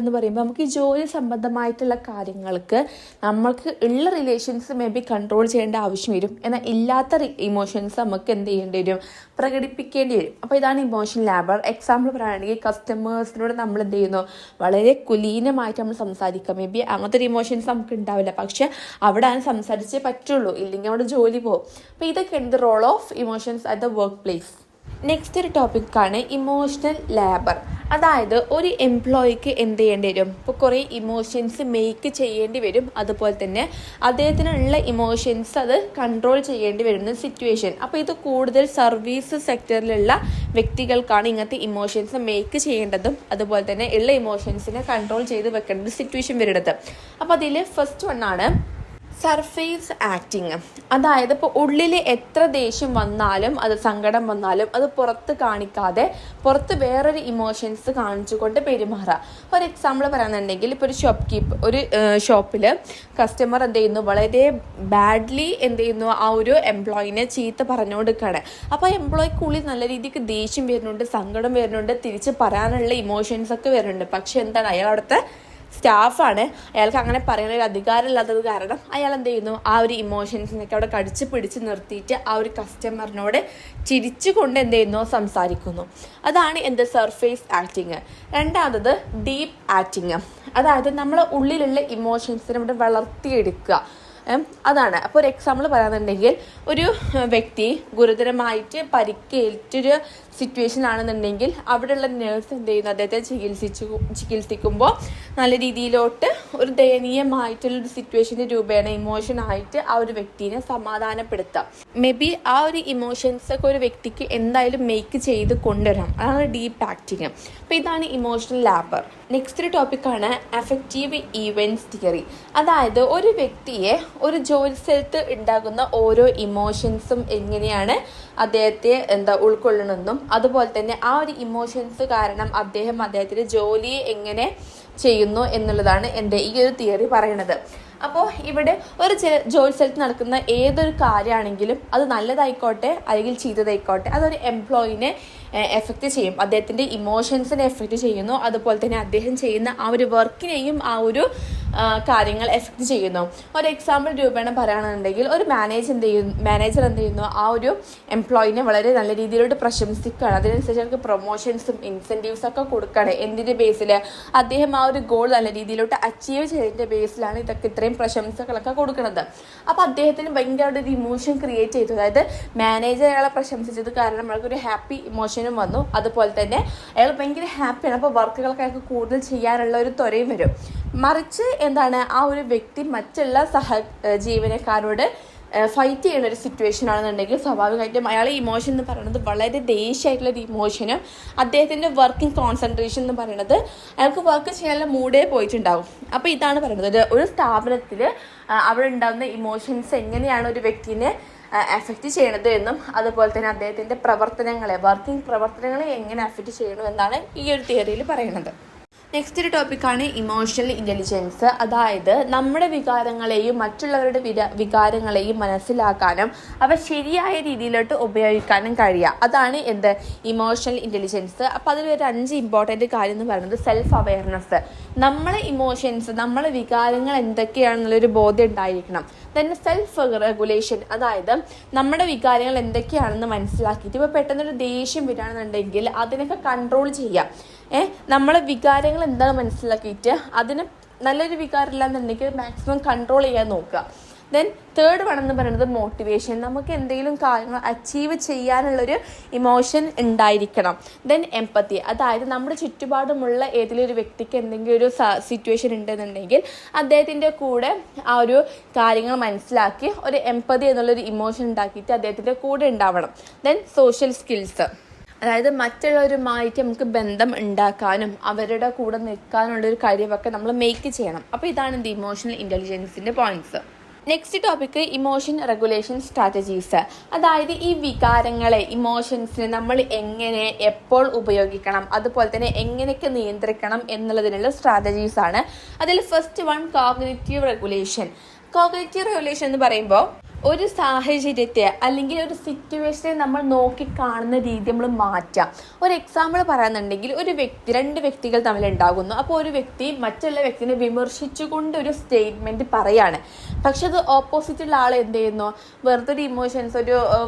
എന്ന് പറയുമ്പോൾ നമുക്ക് ഈ ജോലി സംബന്ധമായിട്ടുള്ള കാര്യങ്ങൾക്ക് നമ്മൾക്ക് ഉള്ള റിലേഷൻസ് മേ ബി കൺട്രോൾ ചെയ്യേണ്ട ആവശ്യം വരും. എന്നാൽ ഇല്ലാത്ത ഇമോഷൻസ് നമുക്ക് എന്ത് ചെയ്യേണ്ടി വരും, പ്രകടിപ്പിക്കേണ്ടി വരും. അപ്പോൾ ഇതാണ് ഇമോഷണൽ ലാബർ. എക്സാമ്പിൾ പറയുകയാണെങ്കിൽ കസ്റ്റമേഴ്സിനോട് നമ്മൾ എന്ത് ചെയ്യുന്നു, വളരെ കുലീനമായിട്ട് നമ്മൾ സംസാരിക്കുക. മേ ബി അങ്ങനത്തെ ഒരു ഇമോഷൻസ് നമുക്ക് ഉണ്ടാവില്ല, പക്ഷെ അവിടെ ആണ് സംസാരിച്ചേ പറ്റുള്ളൂ, ഇല്ലെങ്കിൽ അവിടെ ജോലി പോകും. അപ്പോൾ ഇതൊക്കെയാണ് the role of emotions at the workplace. Next ഒരു ടോപ്പിക്കാണ് ഇമോഷണൽ ലേബർ. അതായത് ഒരു എംപ്ലോയിക്ക് എന്ത് ചെയ്യേണ്ടി വരും, ഇപ്പോൾ കുറേ ഇമോഷൻസ് മേക്ക് ചെയ്യേണ്ടി വരും, അതുപോലെ തന്നെ അദ്ദേഹത്തിനുള്ള ഇമോഷൻസ് അത് കൺട്രോൾ ചെയ്യേണ്ടി വരുന്ന സിറ്റുവേഷൻ. അപ്പോൾ ഇത് കൂടുതൽ സർവീസ് സെക്ടറിലുള്ള വ്യക്തികൾക്കാണ് ഇങ്ങനത്തെ ഇമോഷൻസ് മേക്ക് ചെയ്യേണ്ടതും അതുപോലെ തന്നെ ഉള്ള ഇമോഷൻസിനെ കൺട്രോൾ ചെയ്ത് വെക്കേണ്ട സിറ്റുവേഷൻ വരുന്നത്. അപ്പോൾ അതിൽ ഫസ്റ്റ് വണ്ണാണ് സർഫേസ് ആക്ടിങ്. അതായത് ഇപ്പോൾ ഉള്ളിൽ എത്ര ദേഷ്യം വന്നാലും അത് സങ്കടം വന്നാലും അത് പുറത്ത് കാണിക്കാതെ പുറത്ത് വേറൊരു ഇമോഷൻസ് കാണിച്ചുകൊണ്ട് പെരുമാറുക. ഒരു എക്സാമ്പിൾ പറയുന്നുണ്ടെങ്കിൽ ഇപ്പോൾ ഒരു ഷോപ്പിൽ കസ്റ്റമർ എന്ത് ചെയ്യുന്നു, വളരെ ബാഡ്ലി എന്ത് ചെയ്യുന്നു, ആ ഒരു എംപ്ലോയിനെ ചീത്ത പറഞ്ഞുകൊടുക്കുകയാണ്. അപ്പോൾ ആ എംപ്ലോയിക്കുള്ളിൽ നല്ല രീതിക്ക് ദേഷ്യം വരുന്നുണ്ട്, സങ്കടം വരുന്നുണ്ട്, തിരിച്ച് പറയാനുള്ള ഇമോഷൻസ് ഒക്കെ വരുന്നുണ്ട്. പക്ഷെ എന്താണ്, അയാൾ അവിടുത്തെ സ്റ്റാഫാണ്, അയാൾക്ക് അങ്ങനെ പറയാനൊരു അധികാരമില്ലാത്തത് കാരണം അയാൾ എന്ത് ചെയ്യുന്നു, ആ ഒരു ഇമോഷൻസിനൊക്കെ അവിടെ കടിച്ച് പിടിച്ച് നിർത്തിയിട്ട് ആ ഒരു കസ്റ്റമറിനോട് ചിരിച്ചുകൊണ്ട് എന്ത് ചെയ്യുന്നു, സംസാരിക്കുന്നു. അതാണ് എന്ത്, സർഫേസ് ആക്ടിങ്. രണ്ടാമത് ഡീപ്പ് ആക്ടിങ്. അതായത് നമ്മളെ ഉള്ളിലുള്ള ഇമോഷൻസിനെ ഇവിടെ വളർത്തിയെടുക്കുക, അതാണ്. അപ്പോൾ ഒരു എക്സാമ്പിൾ പറയാന്നുണ്ടെങ്കിൽ ഒരു വ്യക്തി ഗുരുതരമായിട്ട് പരിക്കേറ്റൊരു സിറ്റുവേഷൻ ആണെന്നുണ്ടെങ്കിൽ അവിടെയുള്ള നേഴ്സ് എന്ത് ചെയ്യുന്നു, അദ്ദേഹത്തെ ചികിത്സിക്കുമ്പോൾ നല്ല രീതിയിലോട്ട് ഒരു ദയനീയമായിട്ടുള്ളൊരു സിറ്റുവേഷൻ്റെ രൂപേണ ഇമോഷനായിട്ട് ആ ഒരു വ്യക്തിനെ സമാധാനപ്പെടുത്താം. മേ ബി ആ ഒരു ഇമോഷൻസൊക്കെ ഒരു വ്യക്തിക്ക് എന്തായാലും മേക്ക് ചെയ്ത് കൊണ്ടുവരാം. അതാണ് ഡീപ്പ് ആക്ടിങ്. അപ്പോൾ ഇതാണ് ഇമോഷണൽ ലാബർ. നെക്സ്റ്റ് ഒരു ടോപ്പിക്കാണ് അഫക്റ്റീവ് ഈവൻറ്റ്സ് തിയറി. അതായത് ഒരു വ്യക്തിയെ ഒരു ജോലി സ്ഥലത്ത് ഉണ്ടാകുന്ന ഓരോ ഇമോഷൻസും എങ്ങനെയാണ് അദ്ദേഹത്തെ ഉൾക്കൊള്ളണമെന്നും അതുപോലെ തന്നെ ആ ഒരു ഇമോഷൻസ് കാരണം അദ്ദേഹത്തിൻ്റെ ജോലിയെ എങ്ങനെ ചെയ്യുന്നു എന്നുള്ളതാണ് ഈ ഒരു തിയറി പറയുന്നത്. അപ്പോൾ ഇവിടെ ഒരു ജോലി സ്ഥലത്ത് നടക്കുന്ന ഏതൊരു കാര്യമാണെങ്കിലും അത് നല്ലതായിക്കോട്ടെ അല്ലെങ്കിൽ ചീത്തതായിക്കോട്ടെ അതൊരു എംപ്ലോയിനെ എഫക്റ്റ് ചെയ്യും, അദ്ദേഹത്തിൻ്റെ ഇമോഷൻസിനെ എഫക്റ്റ് ചെയ്യുന്നു, അതുപോലെ തന്നെ അദ്ദേഹം ചെയ്യുന്ന ആ ഒരു വർക്കിനെയും ആ ഒരു കാര്യങ്ങൾ എഫക്റ്റ് ചെയ്യുന്നു. ഒരു എക്സാമ്പിൾ രൂപേണ പറയുകയാണെന്നുണ്ടെങ്കിൽ ഒരു മാനേജർ എന്ത് ചെയ്യുന്നു, ആ ഒരു എംപ്ലോയിനെ വളരെ നല്ല രീതിയിലോട്ട് പ്രശംസിക്കുകയാണ്, അതിനനുസരിച്ച് അവർക്ക് പ്രൊമോഷൻസും ഇൻസെൻറ്റീവ്സ് ഒക്കെ കൊടുക്കുകയാണ്. എന്തിൻ്റെ ബേസിൽ, അദ്ദേഹം ആ ഒരു ഗോൾ നല്ല രീതിയിലോട്ട് അച്ചീവ് ചെയ്തതിൻ്റെ ബേസിലാണ് ഇതൊക്കെ ഇത്രയും പ്രശംസകളൊക്കെ കൊടുക്കുന്നത്. അപ്പോൾ അദ്ദേഹത്തിന് ഭയങ്കര ഒരു ഇമോഷൻ ക്രിയേറ്റ് ചെയ്തു. അതായത് മാനേജർ അയാളെ പ്രശംസിച്ചത് കാരണം അയാൾക്കൊരു ഹാപ്പി ഇമോഷനും വന്നു, അതുപോലെ തന്നെ അയാൾ ഭയങ്കര ഹാപ്പിയാണ്. അപ്പോൾ വർക്കുകളൊക്കെ അയാൾക്ക് കൂടുതൽ ചെയ്യാനുള്ള ഒരു ത്വരയും വരും. മറിച്ച് എന്താണ്, ആ ഒരു വ്യക്തി മറ്റുള്ള ജീവനക്കാരോട് ഫൈറ്റ് ചെയ്യുന്ന ഒരു സിറ്റുവേഷൻ ആണെന്നുണ്ടെങ്കിൽ സ്വാഭാവികമായിട്ടും അയാളെ ഇമോഷൻ എന്ന് പറയുന്നത് വളരെ ദേഷ്യമായിട്ടുള്ളൊരു ഇമോഷനും അദ്ദേഹത്തിൻ്റെ വർക്കിംഗ് കോൺസെൻട്രേഷൻ എന്ന് പറയുന്നത് അയാൾക്ക് വർക്ക് ചെയ്യാനുള്ള മൂഡേ പോയിട്ടുണ്ടാകും. അപ്പോൾ ഇതാണ് പറയുന്നത്, ഒരു സ്ഥാപനത്തിൽ അവിടെ ഉണ്ടാകുന്ന ഇമോഷൻസ് എങ്ങനെയാണ് ഒരു വ്യക്തിനെ എഫക്റ്റ് ചെയ്യണത് എന്നും അതുപോലെ തന്നെ അദ്ദേഹത്തിൻ്റെ വർക്കിംഗ് പ്രവർത്തനങ്ങളെ എങ്ങനെ എഫക്റ്റ് ചെയ്യണം എന്നാണ് ഈ ഒരു തിയറിയിൽ പറയുന്നത്. നെക്സ്റ്റ് ഒരു ടോപ്പിക്കാണ് ഇമോഷണൽ ഇൻ്റലിജൻസ്. അതായത് നമ്മുടെ വികാരങ്ങളെയും മറ്റുള്ളവരുടെ വികാരങ്ങളെയും മനസ്സിലാക്കാനും അവ ശരിയായ രീതിയിലോട്ട് ഉപയോഗിക്കാനും കഴിയുക, അതാണ് ഇമോഷണൽ ഇൻ്റലിജൻസ്. അപ്പോൾ അതിലൊരു 5 ഇമ്പോർട്ടൻറ്റ് കാര്യം എന്ന് പറയുന്നത് സെൽഫ് അവെയർനെസ്. നമ്മളെ ഇമോഷൻസ്, നമ്മളെ വികാരങ്ങൾ എന്തൊക്കെയാണെന്നുള്ളൊരു ബോധ്യം ഉണ്ടായിരിക്കണം. തന്നെ സെൽഫ് റെഗുലേഷൻ, അതായത് നമ്മുടെ വികാരങ്ങൾ എന്തൊക്കെയാണെന്ന് മനസ്സിലാക്കിയിട്ട് ഇപ്പോൾ പെട്ടെന്നൊരു ദേഷ്യം വരികയാണെന്നുണ്ടെങ്കിൽ അതിനൊക്കെ കൺട്രോൾ ചെയ്യാം. നമ്മളെ വികാരങ്ങൾ എന്താണ് മനസ്സിലാക്കിയിട്ട് അതിന് നല്ലൊരു വികാരമില്ല എന്നുണ്ടെങ്കിൽ മാക്സിമം കൺട്രോൾ ചെയ്യാൻ നോക്കുക. ദെൻ തേർഡ് എന്ന് പറയുന്നത് മോട്ടിവേഷൻ. നമുക്ക് എന്തെങ്കിലും കാര്യങ്ങൾ അച്ചീവ് ചെയ്യാനുള്ളൊരു ഇമോഷൻ ഉണ്ടായിരിക്കണം. ദെൻ എംപത്തി, അതായത് നമ്മുടെ ചുറ്റുപാടുമുള്ള ഏതെങ്കിലും ഒരു വ്യക്തിക്ക് എന്തെങ്കിലും ഒരു സിറ്റുവേഷൻ ഉണ്ടെന്നുണ്ടെങ്കിൽ അദ്ദേഹത്തിൻ്റെ കൂടെ ആ ഒരു കാര്യങ്ങൾ മനസ്സിലാക്കി ഒരു എംപതി എന്നുള്ളൊരു ഇമോഷൻ ഉണ്ടാക്കിയിട്ട് അദ്ദേഹത്തിൻ്റെ കൂടെ ഉണ്ടാവണം. ദെൻ സോഷ്യൽ സ്കിൽസ്, അതായത് മറ്റുള്ളവരുമായിട്ട് നമുക്ക് ബന്ധം ഉണ്ടാക്കാനും അവരുടെ കൂടെ നിൽക്കാനുള്ളൊരു കഴിവൊക്കെ നമ്മൾ മേക്ക് ചെയ്യണം. അപ്പോൾ ഇതാണ് ഇമോഷണൽ ഇൻ്റലിജൻസിൻ്റെ points. Next topic emotion regulation strategies. അതായത് ഈ വികാരങ്ങളെ, ഇമോഷൻസിനെ നമ്മൾ എങ്ങനെ എപ്പോൾ ഉപയോഗിക്കണം, അതുപോലെ തന്നെ എങ്ങനെയൊക്കെ നിയന്ത്രിക്കണം എന്നുള്ളതിനുള്ള സ്ട്രാറ്റജീസാണ്. അതിൽ first cognitive regulation. Cognitive regulation എന്ന് പറയുമ്പോൾ ഒരു സാഹചര്യത്തെ അല്ലെങ്കിൽ ഒരു സിറ്റുവേഷനെ നമ്മൾ നോക്കി കാണുന്ന രീതി നമ്മൾ മാറ്റാം. ഒരു എക്സാമ്പിൾ പറയുന്നുണ്ടെങ്കിൽ രണ്ട് വ്യക്തികൾ തമ്മിൽ ഉണ്ടാകുന്നു. അപ്പോൾ ഒരു വ്യക്തി മറ്റുള്ള വ്യക്തിനെ വിമർശിച്ചുകൊണ്ട് ഒരു സ്റ്റേറ്റ്മെന്റ് പറയാണ്. പക്ഷെ അത് ഓപ്പോസിറ്റുള്ള ആൾ എന്ത് ചെയ്യുന്നു, വെറുതെ ഒരു ഇമോഷൻസ്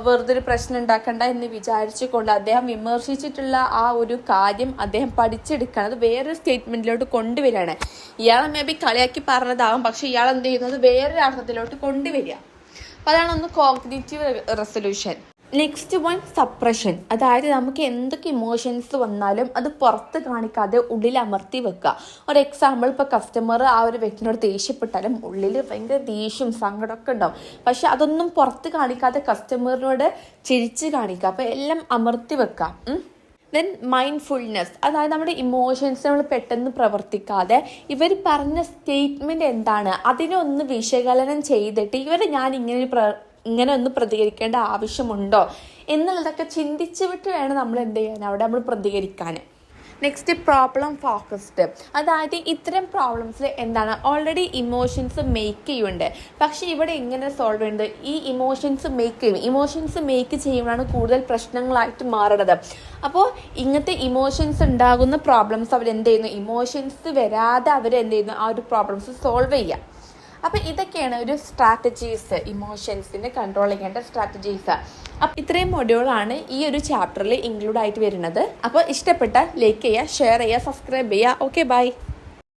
വെറുതെ ഒരു പ്രശ്നം ഉണ്ടാക്കണ്ട എന്ന് വിചാരിച്ചുകൊണ്ട് അദ്ദേഹം വിമർശിച്ചിട്ടുള്ള ആ ഒരു കാര്യം അദ്ദേഹം പഠിച്ചെടുക്കുകയാണ്, അത് വേറൊരു സ്റ്റേറ്റ്മെന്റിലോട്ട് കൊണ്ടുവരികയാണ്. ഇയാളെ മേ ബി കളിയാക്കി പറഞ്ഞതാകും, പക്ഷെ ഇയാൾ എന്ത് ചെയ്യുന്നത് വേറൊരു അർത്ഥത്തിലോട്ട് കൊണ്ടുവരിക. അപ്പോൾ അതാണ് ഒന്ന് cognitive resolution. Next one suppression. അതായത് നമുക്ക് എന്തൊക്കെ ഇമോഷൻസ് വന്നാലും അത് പുറത്ത് കാണിക്കാതെ ഉള്ളിൽ അമർത്തി വെക്കുക. ഒരു എക്സാമ്പിൾ, ഇപ്പോൾ കസ്റ്റമർ ആ ഒരു വ്യക്തിനോട് ദേഷ്യപ്പെട്ടാലും ഉള്ളിൽ ഭയങ്കര ദേഷ്യം സങ്കടമൊക്കെ ഉണ്ടാവും. പക്ഷെ അതൊന്നും പുറത്ത് കാണിക്കാതെ കസ്റ്റമറിനോട് ചിരിച്ച് കാണിക്കുക. അപ്പോൾ എല്ലാം അമർത്തി വെക്കാം. Then mindfulness. അതായത് നമ്മുടെ ഇമോഷൻസ് നമ്മൾ പെട്ടെന്ന് പ്രവർത്തിക്കാതെ ഇവർ പറഞ്ഞ സ്റ്റേറ്റ്മെൻറ്റ് എന്താണ് അതിനെ ഒന്ന് വിശകലനം ചെയ്തിട്ട് ഞാൻ ഇങ്ങനെ ഒന്ന് പ്രതികരിക്കേണ്ട ആവശ്യമുണ്ടോ എന്നുള്ളതൊക്കെ ചിന്തിച്ച് വിട്ട് വേണം നമ്മൾ എന്ത് ചെയ്യാൻ, അവിടെ നമ്മൾ പ്രതികരിക്കാൻ. Next problem focused. അതായത് ഇത്തരം പ്രോബ്ലംസിൽ എന്താണ് ഓൾറെഡി ഇമോഷൻസ് മേക്ക് ചെയ്യുന്നുണ്ട്, പക്ഷേ ഇവിടെ എങ്ങനെ സോൾവ് ചെയ്യുന്നത്, ഈ ഇമോഷൻസ് മേക്ക് ചെയ്യുമ്പോഴാണ് കൂടുതൽ പ്രശ്നങ്ങളായിട്ട് മാറുന്നത്. അപ്പോൾ ഇങ്ങനത്തെ ഇമോഷൻസ് ഉണ്ടാകുന്ന പ്രോബ്ലംസ് അവരെന്ത് ചെയ്യുന്നു, ഇമോഷൻസ് വരാതെ അവരെന്ത് ചെയ്യുന്നു, ആ ഒരു പ്രോബ്ലംസ് സോൾവ് ചെയ്യുക. അപ്പോൾ ഇതൊക്കെയാണ് ഒരു സ്ട്രാറ്റജീസ്, ഇമോഷൻസിനെ കൺട്രോൾ ചെയ്യേണ്ട സ്ട്രാറ്റജീസ്. അപ്പം ഇത്രയും മൊഡ്യൂളാണ് ഈ ഒരു ചാപ്റ്ററിൽ ഇൻക്ലൂഡ് ആയിട്ട് വരുന്നത്. അപ്പോൾ ഇഷ്ടപ്പെട്ടാൽ ലൈക്ക് ചെയ്യുക, ഷെയർ ചെയ്യുക, സബ്സ്ക്രൈബ് ചെയ്യുക. Okay, by.